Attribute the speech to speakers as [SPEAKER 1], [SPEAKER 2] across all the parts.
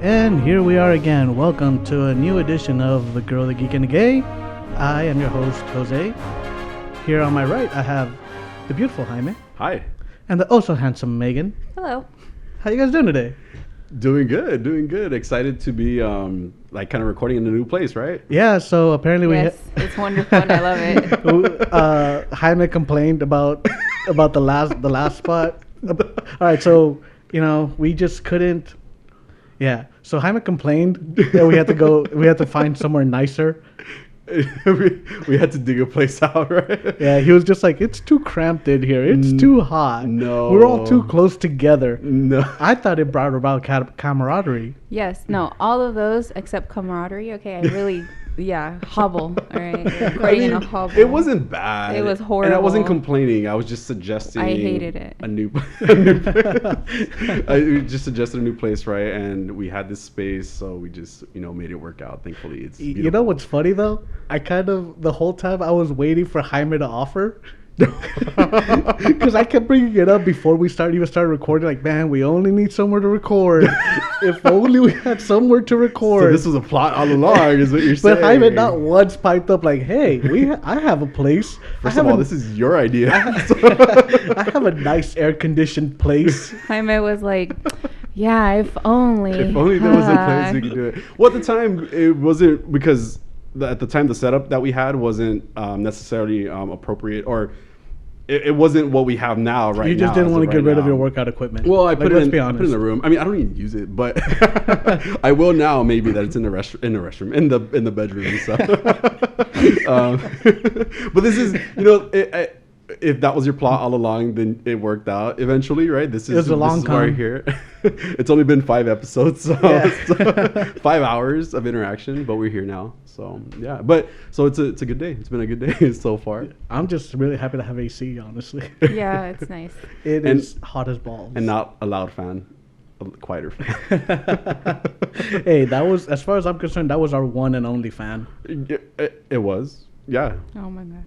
[SPEAKER 1] And here we are again. Welcome to a new edition of The Girl, the Geek, and the Gay. I am your host, Jose. Here on my right, I have the beautiful Jaime.
[SPEAKER 2] Hi.
[SPEAKER 1] And the also handsome Megan.
[SPEAKER 3] Hello.
[SPEAKER 1] How you guys doing today?
[SPEAKER 2] Doing good. Excited to be kind of recording in a new place, right?
[SPEAKER 1] Yeah, so apparently
[SPEAKER 3] Yes, it's wonderful. I love it.
[SPEAKER 1] Jaime complained about the last spot. All right, so we just couldn't. Yeah, so Jaime complained that we had to find somewhere nicer.
[SPEAKER 2] we had to dig a place out, right?
[SPEAKER 1] Yeah, he was just like, it's too cramped in here. It's too hot.
[SPEAKER 2] No.
[SPEAKER 1] We're all too close together.
[SPEAKER 2] No.
[SPEAKER 1] I thought it brought about camaraderie.
[SPEAKER 3] Yes. No, all of those except camaraderie. Okay, I really, hobble. All right. Recording in a hobble.
[SPEAKER 2] It wasn't bad.
[SPEAKER 3] It was horrible.
[SPEAKER 2] And I wasn't complaining. I was just suggesting.
[SPEAKER 3] I hated it.
[SPEAKER 2] A new I just suggested a new place, right? And we had this space, so we just, made it work out. Thankfully, it's beautiful.
[SPEAKER 1] You know what's funny though? The whole time I was waiting for Jaime to offer. Because I kept bringing it up before we even started recording. Like, man, we only need somewhere to record. If only we had somewhere to record.
[SPEAKER 2] So this was a plot all along, is what you're saying.
[SPEAKER 1] But Jaime not once piped up like, "Hey, I have a place.
[SPEAKER 2] First of all, this is your idea.
[SPEAKER 1] I have a nice air-conditioned place."
[SPEAKER 3] Jaime was like, "Yeah, if only.
[SPEAKER 2] If only there was a place we could do it." Well, at the time, it wasn't because at the time the setup that we had wasn't necessarily appropriate, or it wasn't what we have now. Right,
[SPEAKER 1] you just didn't want to get rid of your workout equipment.
[SPEAKER 2] Well, I put it in the room. I mean, I don't even use it, but I will now. Maybe that it's in the restroom, in the bedroom. So, but this is, if that was your plot all along, then it worked out eventually, right? This is
[SPEAKER 1] a long time.
[SPEAKER 2] Why we're here. It's only been 5 episodes, so 5 hours of interaction, but we're here now. So yeah, so it's a good day. It's been a good day so far.
[SPEAKER 1] I'm just really happy to have AC, honestly.
[SPEAKER 3] Yeah, it's nice.
[SPEAKER 1] It is hot as balls.
[SPEAKER 2] And not a loud fan, a quieter fan.
[SPEAKER 1] Hey, that was, as far as I'm concerned, that was our one and only fan.
[SPEAKER 2] It was, yeah.
[SPEAKER 3] Oh my god.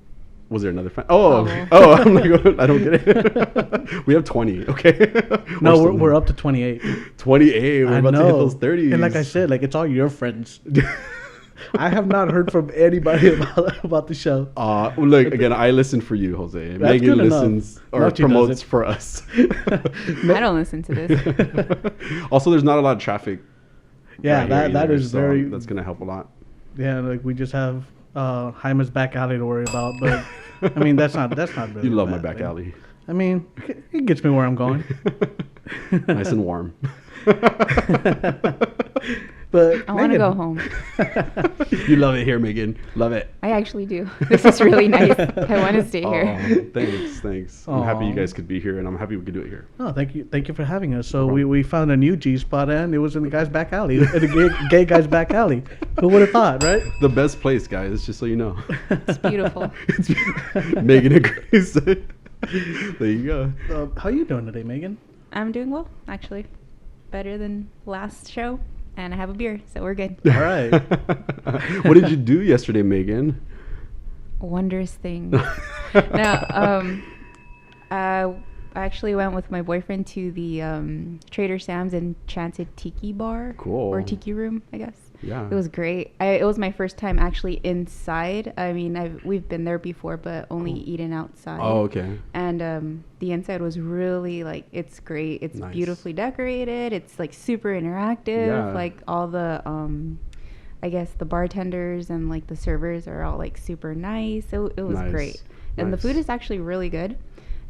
[SPEAKER 2] Was there another fan? Oh, I'm like, I don't get it. We have 20, okay?
[SPEAKER 1] No, we're up to 28.
[SPEAKER 2] 28, we're about to hit those 30s.
[SPEAKER 1] And like I said, it's all your friends. I have not heard from anybody about the show.
[SPEAKER 2] Look, again, I listen for you, Jose.
[SPEAKER 1] That's
[SPEAKER 2] Megan listens or promotes for us.
[SPEAKER 3] I don't listen to this.
[SPEAKER 2] Also, there's not a lot of traffic.
[SPEAKER 1] Yeah, that is very...
[SPEAKER 2] That's going to help a lot.
[SPEAKER 1] Yeah, we just have Jaime's back alley to worry about, but I mean, that's not really...
[SPEAKER 2] You love my back alley.
[SPEAKER 1] I mean, it gets me where I'm going.
[SPEAKER 2] Nice and warm.
[SPEAKER 1] But
[SPEAKER 3] I want to go home.
[SPEAKER 2] You love it here, Megan. Love it.
[SPEAKER 3] I actually do. This is really nice. I want to stay here.
[SPEAKER 2] Thanks. I'm happy you guys could be here, and I'm happy we could do it here.
[SPEAKER 1] Oh, thank you for having us. So we found a new G spot, and it was in the guy's back alley, in the gay guy's back alley. Who would have thought, right?
[SPEAKER 2] The best place, guys. Just so you know.
[SPEAKER 3] It's beautiful.
[SPEAKER 2] Megan agrees. There you go.
[SPEAKER 1] How you doing today, Megan?
[SPEAKER 3] I'm doing well, actually. Better than last show. And I have a beer, so we're good.
[SPEAKER 1] All right.
[SPEAKER 2] What did you do yesterday, Megan?
[SPEAKER 3] Wondrous things. No, I actually went with my boyfriend to the Trader Sam's Enchanted Tiki Bar.
[SPEAKER 2] Cool.
[SPEAKER 3] Or Tiki Room, I guess.
[SPEAKER 2] Yeah.
[SPEAKER 3] It was great. It was my first time actually inside. I mean, we've been there before, but only eaten outside.
[SPEAKER 2] Oh, okay.
[SPEAKER 3] And the inside was really, it's great. It's
[SPEAKER 2] nice.
[SPEAKER 3] Beautifully decorated. It's, super interactive.
[SPEAKER 2] Yeah.
[SPEAKER 3] All the, I guess, the bartenders and, the servers are all, super nice. It was
[SPEAKER 2] nice.
[SPEAKER 3] great. And
[SPEAKER 2] nice.
[SPEAKER 3] the food is actually really good.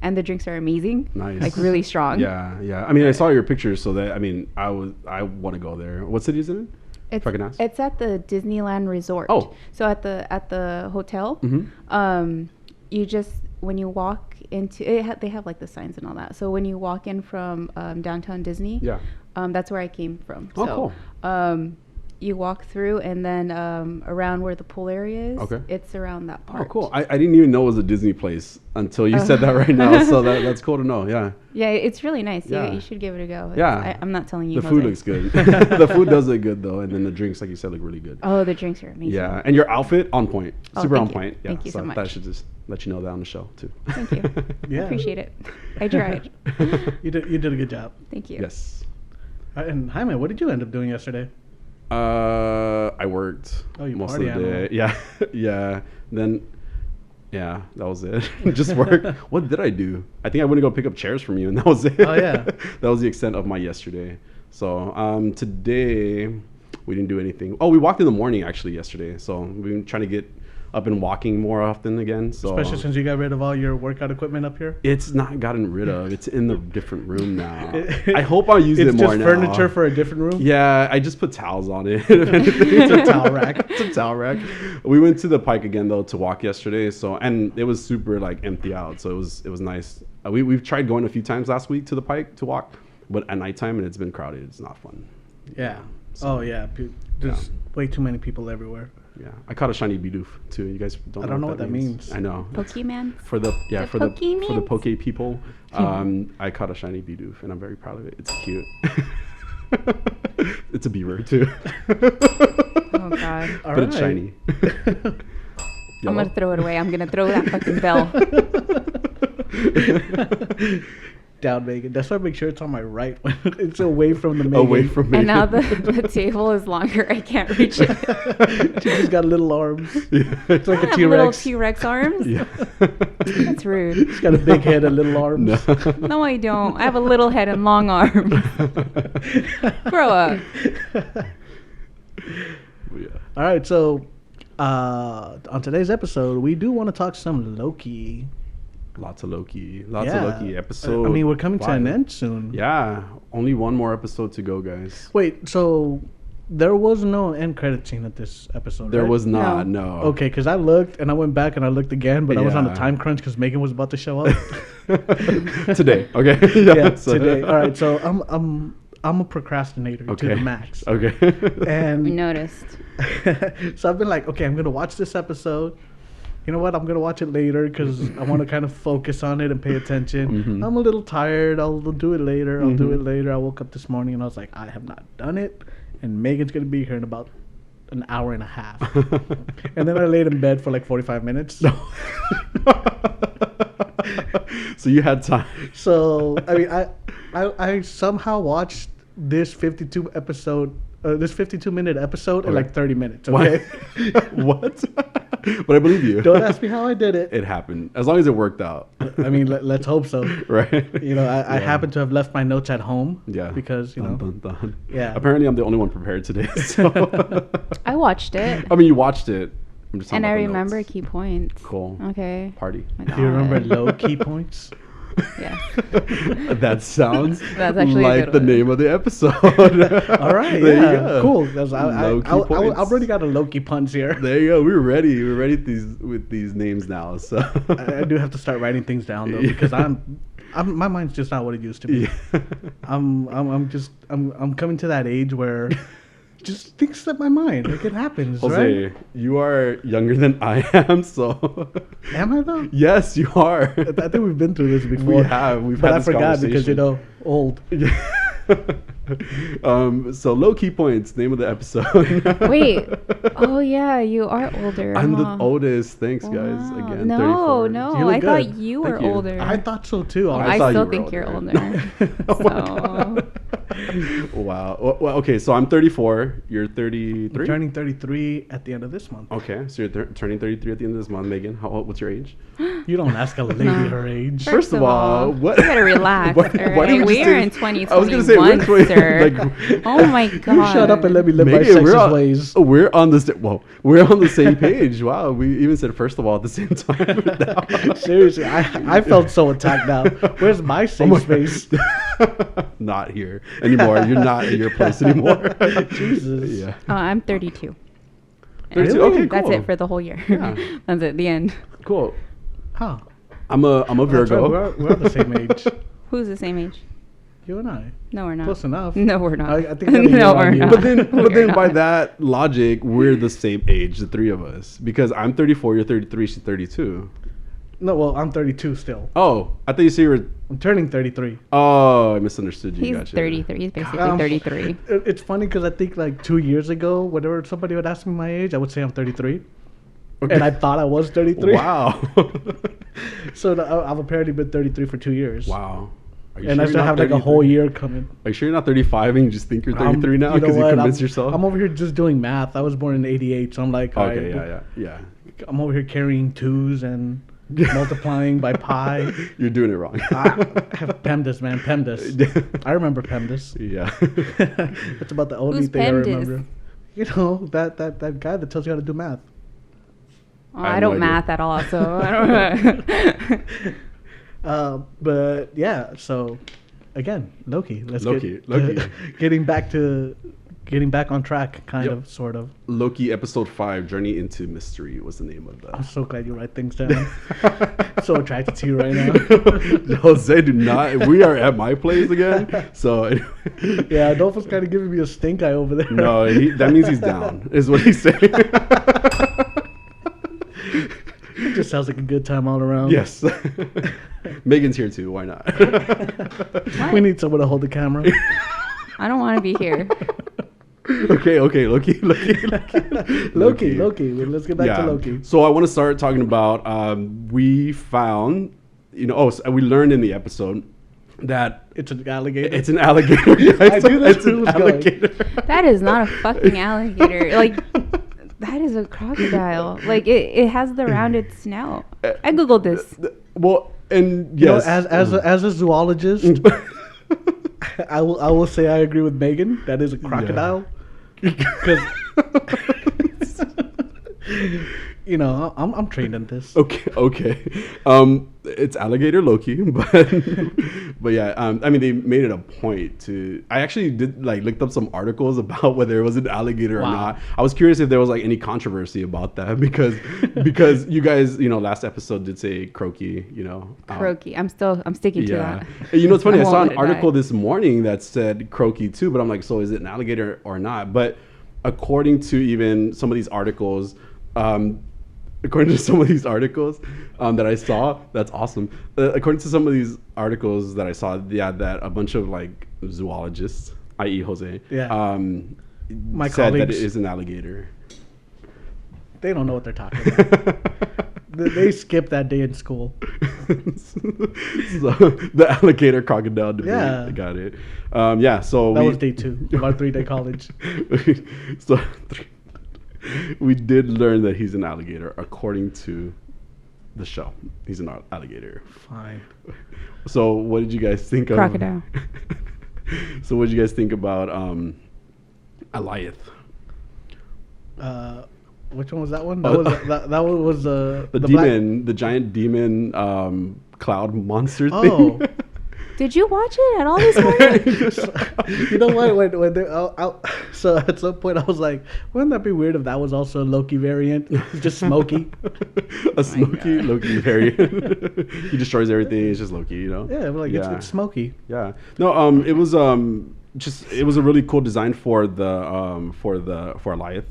[SPEAKER 3] And the drinks are amazing.
[SPEAKER 2] Nice.
[SPEAKER 3] Really strong.
[SPEAKER 2] Yeah. I mean, I saw your pictures, so that, I mean, I want to go there. What city is it in? If I can ask.
[SPEAKER 3] It's at the Disneyland Resort.
[SPEAKER 2] Oh.
[SPEAKER 3] So at the hotel, you just, when you walk into it, they have they have the signs and all that. So when you walk in from downtown Disney, that's where I came from.
[SPEAKER 2] Oh,
[SPEAKER 3] cool. You walk through, and then around where the pool area is, it's around that part.
[SPEAKER 2] Oh, cool. I didn't even know it was a Disney place until you said that right now. So that's cool to know. Yeah.
[SPEAKER 3] Yeah, it's really nice.
[SPEAKER 2] Yeah.
[SPEAKER 3] You should give it a go. I'm not telling you.
[SPEAKER 2] The food looks good. The food does look good, though. And then the drinks, like you said, look really good.
[SPEAKER 3] Oh, the drinks are amazing.
[SPEAKER 2] Yeah. And your outfit, on point. Super on point. Yeah.
[SPEAKER 3] Thank you so much.
[SPEAKER 2] That should just let you know that on the show, too.
[SPEAKER 3] Thank you.
[SPEAKER 1] Yeah.
[SPEAKER 3] I appreciate it. I tried.
[SPEAKER 1] You did a good job.
[SPEAKER 3] Thank you.
[SPEAKER 2] Yes.
[SPEAKER 1] And Jaime, what did you end up doing yesterday?
[SPEAKER 2] I worked
[SPEAKER 1] most of the
[SPEAKER 2] day. Yeah, yeah. Then, yeah, that was it. Just work. What did I do? I think I went to go pick up chairs from you, and that was it.
[SPEAKER 1] Oh yeah,
[SPEAKER 2] that was the extent of my yesterday. So today we didn't do anything. Oh, we walked in the morning actually yesterday. So we've been trying to get up and walking more often again. So
[SPEAKER 1] especially since you got rid of all your workout equipment up here.
[SPEAKER 2] It's not gotten rid of. It's in the different room now. I hope I'll use it more now.
[SPEAKER 1] It's just furniture for a different room?
[SPEAKER 2] Yeah, I just put towels on it. It's
[SPEAKER 1] a towel rack.
[SPEAKER 2] It's a towel rack. We went to the Pike again though to walk yesterday. So and it was super like empty out. So it was nice. We've tried going a few times last week to the Pike to walk, but at nighttime and it's been crowded. It's not fun.
[SPEAKER 1] Yeah. So, there's way too many people everywhere.
[SPEAKER 2] Yeah, I caught a shiny Bidoof too. You guys don't.
[SPEAKER 1] I don't know what that means.
[SPEAKER 2] I know.
[SPEAKER 3] Pokemon.
[SPEAKER 2] For the Poke people, I caught a shiny Bidoof, and I'm very proud of it. It's cute. It's a beaver too.
[SPEAKER 3] Oh God!
[SPEAKER 2] But it's shiny.
[SPEAKER 3] I'm gonna throw it away. I'm gonna throw that fucking bell.
[SPEAKER 1] Down, Megan. That's why I make sure it's on my right when it's away from the Megan.
[SPEAKER 2] Away from Megan.
[SPEAKER 3] And now the table is longer. I can't reach it.
[SPEAKER 1] She just got little arms.
[SPEAKER 2] Yeah.
[SPEAKER 1] It's like a T-Rex.
[SPEAKER 3] Little T-Rex arms.
[SPEAKER 2] Yeah.
[SPEAKER 3] That's rude.
[SPEAKER 1] She's got a big head and little arms.
[SPEAKER 3] No, I don't. I have a little head and long arms. Grow up.
[SPEAKER 2] Yeah.
[SPEAKER 1] All right, so on today's episode, we do want to talk some Loki.
[SPEAKER 2] Lots of Loki. Lots of Loki episode.
[SPEAKER 1] I mean, we're coming to an end soon.
[SPEAKER 2] Yeah. Only one more episode to go, guys.
[SPEAKER 1] Wait, so there was no end credit scene at this episode,
[SPEAKER 2] There
[SPEAKER 1] right?
[SPEAKER 2] was not, no.
[SPEAKER 1] Okay, because I looked and I went back and I looked again, but I was on a time crunch because Megan was about to show up.
[SPEAKER 2] Today, okay.
[SPEAKER 1] Today. All right, so I'm a procrastinator to the max.
[SPEAKER 2] Okay.
[SPEAKER 1] And
[SPEAKER 3] We noticed.
[SPEAKER 1] so I've been like, okay, I'm going to watch this episode. You know what? I'm going to watch it later because I want to kind of focus on it and pay attention.
[SPEAKER 2] Mm-hmm.
[SPEAKER 1] I'm a little tired. I'll do it later. I'll do it later. I woke up this morning and I was like, I have not done it. And Megan's going to be here in about an hour and a half. And then I laid in bed for like 45 minutes.
[SPEAKER 2] So you had time.
[SPEAKER 1] So, I mean, I somehow watched this 52-minute episode in like 30 minutes, okay?
[SPEAKER 2] What? But I believe you.
[SPEAKER 1] Don't ask me how I did it.
[SPEAKER 2] It happened. As long as it worked out.
[SPEAKER 1] I mean, let's hope so.
[SPEAKER 2] Right?
[SPEAKER 1] You know, I happen to have left my notes at home.
[SPEAKER 2] Yeah.
[SPEAKER 1] Because, you know.
[SPEAKER 2] Dun, dun, dun.
[SPEAKER 1] Yeah.
[SPEAKER 2] Apparently, I'm the only one prepared today. So.
[SPEAKER 3] I watched it.
[SPEAKER 2] I mean, you watched it. I'm just
[SPEAKER 3] And I
[SPEAKER 2] about the
[SPEAKER 3] remember
[SPEAKER 2] notes.
[SPEAKER 3] key points.
[SPEAKER 2] Cool.
[SPEAKER 3] Okay.
[SPEAKER 2] Party.
[SPEAKER 3] My
[SPEAKER 1] Do you remember
[SPEAKER 3] God.
[SPEAKER 1] low key points?
[SPEAKER 3] Yeah.
[SPEAKER 2] That sounds
[SPEAKER 3] That's actually a
[SPEAKER 2] like
[SPEAKER 3] good
[SPEAKER 2] the
[SPEAKER 3] one.
[SPEAKER 2] name of the episode.
[SPEAKER 1] All right.
[SPEAKER 2] There you
[SPEAKER 1] Yeah.
[SPEAKER 2] go.
[SPEAKER 1] Cool. That's, I already got a Loki puns here.
[SPEAKER 2] There you go. We're ready. We're ready with these names now. So
[SPEAKER 1] I do have to start writing things down though because my mind's just not what it used to be.
[SPEAKER 2] Yeah.
[SPEAKER 1] I'm coming to that age where just things slip my mind. Like it happens,
[SPEAKER 2] Jose,
[SPEAKER 1] right?
[SPEAKER 2] you are younger than I am, so
[SPEAKER 1] Am I though?
[SPEAKER 2] yes, you are.
[SPEAKER 1] I think we've been through this before.
[SPEAKER 2] We have. We've
[SPEAKER 1] but
[SPEAKER 2] had
[SPEAKER 1] I
[SPEAKER 2] this
[SPEAKER 1] forgot because old.
[SPEAKER 2] So low key points. Name of the episode.
[SPEAKER 3] Wait. Oh yeah, you are older.
[SPEAKER 2] I'm
[SPEAKER 3] huh?
[SPEAKER 2] the oldest. Thanks, guys.
[SPEAKER 3] Wow.
[SPEAKER 2] Again,
[SPEAKER 3] No,
[SPEAKER 2] 34.
[SPEAKER 3] no.
[SPEAKER 1] You look
[SPEAKER 3] I thought
[SPEAKER 1] good.
[SPEAKER 3] you
[SPEAKER 2] Thank
[SPEAKER 3] were
[SPEAKER 2] you.
[SPEAKER 3] older.
[SPEAKER 1] I thought so too.
[SPEAKER 2] I
[SPEAKER 3] I
[SPEAKER 2] thought
[SPEAKER 3] still
[SPEAKER 2] you were
[SPEAKER 3] think you're
[SPEAKER 2] older.
[SPEAKER 3] older.
[SPEAKER 2] Oh my
[SPEAKER 3] So-
[SPEAKER 2] God. Wow. Well, okay, so I'm 34. You're 33.
[SPEAKER 1] I'm turning 33 at the end of this month.
[SPEAKER 2] Okay, so you're turning 33 at the end of this month, Megan. What's your age?
[SPEAKER 1] You don't ask a lady her age.
[SPEAKER 2] First of all, what?
[SPEAKER 3] You better relax.
[SPEAKER 2] Why
[SPEAKER 3] all
[SPEAKER 2] did
[SPEAKER 3] right?
[SPEAKER 2] we
[SPEAKER 3] We
[SPEAKER 2] just
[SPEAKER 3] are
[SPEAKER 2] say-
[SPEAKER 3] in 2021,
[SPEAKER 2] I was gonna say we're in 20
[SPEAKER 3] sir.
[SPEAKER 2] like-
[SPEAKER 3] Oh my God.
[SPEAKER 1] You shut up and let me live my
[SPEAKER 2] Megan,
[SPEAKER 1] sexist ways.
[SPEAKER 2] we're on the we're on the same page. Wow, we even said first of all at the same time. Now.
[SPEAKER 1] Seriously, I felt so attacked now. Where's my safe
[SPEAKER 2] my-
[SPEAKER 1] space?
[SPEAKER 2] Not here anymore. You're not in your place anymore.
[SPEAKER 1] Jesus.
[SPEAKER 2] Yeah.
[SPEAKER 3] I'm 32.
[SPEAKER 2] 32.
[SPEAKER 1] Really?
[SPEAKER 2] Okay, cool.
[SPEAKER 3] That's it for the whole year.
[SPEAKER 2] Yeah.
[SPEAKER 3] That's it. The end.
[SPEAKER 2] Cool.
[SPEAKER 1] Huh.
[SPEAKER 2] I'm a
[SPEAKER 1] That's
[SPEAKER 2] Virgo.
[SPEAKER 1] right, we're the same age.
[SPEAKER 3] Who's the same age?
[SPEAKER 1] You and I.
[SPEAKER 3] No, we're not.
[SPEAKER 1] Close enough.
[SPEAKER 3] No, we're not.
[SPEAKER 1] I think I'm a year
[SPEAKER 3] no,
[SPEAKER 1] on
[SPEAKER 3] we're
[SPEAKER 1] you.
[SPEAKER 3] not.
[SPEAKER 2] But then
[SPEAKER 3] We're
[SPEAKER 2] by
[SPEAKER 3] not.
[SPEAKER 2] that logic, we're the same age, the three of us, because I'm 34, you're 33, she's 32.
[SPEAKER 1] No, well, I'm 32 still.
[SPEAKER 2] Oh, I thought you said you were.
[SPEAKER 1] I'm turning 33.
[SPEAKER 2] Oh, I misunderstood you.
[SPEAKER 3] He's
[SPEAKER 2] Gotcha.
[SPEAKER 3] 33. He's basically
[SPEAKER 1] Um,
[SPEAKER 3] 33.
[SPEAKER 1] It's funny because I think like 2 years ago, whenever somebody would ask me my age, I would say I'm 33.
[SPEAKER 2] Okay.
[SPEAKER 1] And I thought I was 33.
[SPEAKER 2] Wow.
[SPEAKER 1] So I've apparently been 33 for 2 years.
[SPEAKER 2] Wow.
[SPEAKER 1] And I still have like a whole year coming.
[SPEAKER 2] Are you sure you're not 35 and you just think you're 33 now because you convinced yourself?
[SPEAKER 1] I'm over here just doing math. I was born in '88, so I'm like,
[SPEAKER 2] okay, yeah.
[SPEAKER 1] I'm over here carrying twos and multiplying by pi.
[SPEAKER 2] You're doing it wrong.
[SPEAKER 1] I have PEMDAS, man. PEMDAS. I remember PEMDAS.
[SPEAKER 2] Yeah.
[SPEAKER 1] That's about the only thing I remember. You know, that guy that tells you how to do math.
[SPEAKER 3] Oh, I don't math at all, so I don't
[SPEAKER 1] know. But yeah, so again, Loki.
[SPEAKER 2] Loki.
[SPEAKER 1] Getting back on track, kind of, sort of.
[SPEAKER 2] Loki episode 5, Journey into Mystery was the name of that.
[SPEAKER 1] I'm so glad you write things down. So attracted to you right now.
[SPEAKER 2] Jose, do not. We are at my place again. So
[SPEAKER 1] yeah, Adolfo's kind of giving me a stink eye over there.
[SPEAKER 2] No, that means he's down, is what he's saying.
[SPEAKER 1] It just sounds like a good time all around.
[SPEAKER 2] Yes. Megan's here too. Why not?
[SPEAKER 1] We need someone to hold the camera.
[SPEAKER 3] I don't want to be here.
[SPEAKER 2] Okay, Loki.
[SPEAKER 1] Let's get back to Loki.
[SPEAKER 2] So I want to start talking about, we found, so we learned in the episode that
[SPEAKER 1] it's an alligator.
[SPEAKER 2] It's an alligator.
[SPEAKER 1] I knew that's who was alligator.
[SPEAKER 3] That is not a fucking alligator. Like, that is a crocodile. Like, it has the rounded snout. I googled this.
[SPEAKER 2] Well, and yes,
[SPEAKER 1] as a zoologist, I will say I agree with Megan. That is a crocodile. Because I'm trained in this.
[SPEAKER 2] Okay. It's alligator Loki, but yeah. I mean, they made it a point to. I actually did looked up some articles about whether it was an alligator or not. I was curious if there was any controversy about that because you guys, last episode did say croaky.
[SPEAKER 3] Croaky. I'm sticking to that.
[SPEAKER 2] And it's funny. I saw an article this morning that said croaky too, but I'm like, so is it an alligator or not? But according to even some of these articles. According to some of these articles that I saw, that's awesome. According to some of these articles that I saw, that a bunch of zoologists, i.e. Jose,
[SPEAKER 1] my
[SPEAKER 2] said
[SPEAKER 1] colleagues,
[SPEAKER 2] that it is an alligator.
[SPEAKER 1] They don't know what they're talking about. They skipped that day in school.
[SPEAKER 2] So the alligator crocodile debate. Yeah, got it. So
[SPEAKER 1] that was day 2 of our 3-day college.
[SPEAKER 2] So. We did learn that he's an alligator, according to the show. He's an alligator.
[SPEAKER 1] Fine.
[SPEAKER 2] So, what did you guys think of
[SPEAKER 3] crocodile?
[SPEAKER 2] So, what did you guys think about Alliath?
[SPEAKER 1] Which one was that one? That one was the
[SPEAKER 2] demon, the giant demon cloud monster thing.
[SPEAKER 3] Did you watch it at all this morning?
[SPEAKER 1] You know what? When so at some point I was like, wouldn't that be weird if that was also a Loki variant? It's just Smokey.
[SPEAKER 2] A Smokey Loki variant. He destroys everything. It's just Loki,
[SPEAKER 1] Yeah, it's Smokey.
[SPEAKER 2] Yeah. No, it was it was a really cool design for Alliath.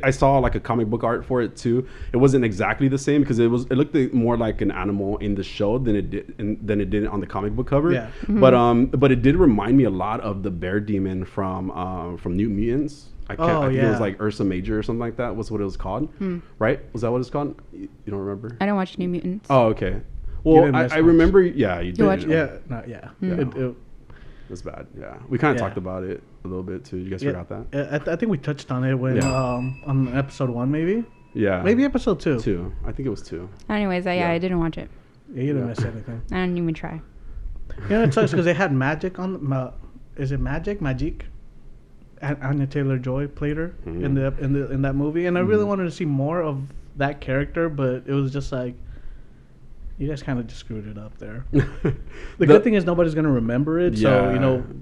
[SPEAKER 2] I saw a comic book art for it too. It wasn't exactly the same because it looked more like an animal in the show than it did on the comic book cover.
[SPEAKER 1] Yeah. Mm-hmm.
[SPEAKER 2] But it did remind me a lot of the bear demon from New Mutants. I think it was Ursa Major or something like that was what it was called. Right? Was that what it's called? You don't remember?
[SPEAKER 3] I don't watch New Mutants.
[SPEAKER 2] Oh, okay. Well, I remember. Yeah, you did.
[SPEAKER 3] Watch
[SPEAKER 1] it?
[SPEAKER 2] Yeah. It was bad. Yeah, we kind of talked about it a little bit too. You guys forgot that?
[SPEAKER 1] I think we touched on it when on episode 1 maybe.
[SPEAKER 2] Yeah.
[SPEAKER 1] Maybe episode 2.
[SPEAKER 2] 2. I think it was 2.
[SPEAKER 3] Anyways, I didn't watch it.
[SPEAKER 1] Yeah, you didn't miss anything.
[SPEAKER 3] I didn't even try.
[SPEAKER 1] It sucks because they had magic on. Is it Magic? Anya Taylor-Joy played her in that movie, and I really wanted to see more of that character, but it was just like. You guys kind of just screwed it up there. The good thing is nobody's gonna remember it, so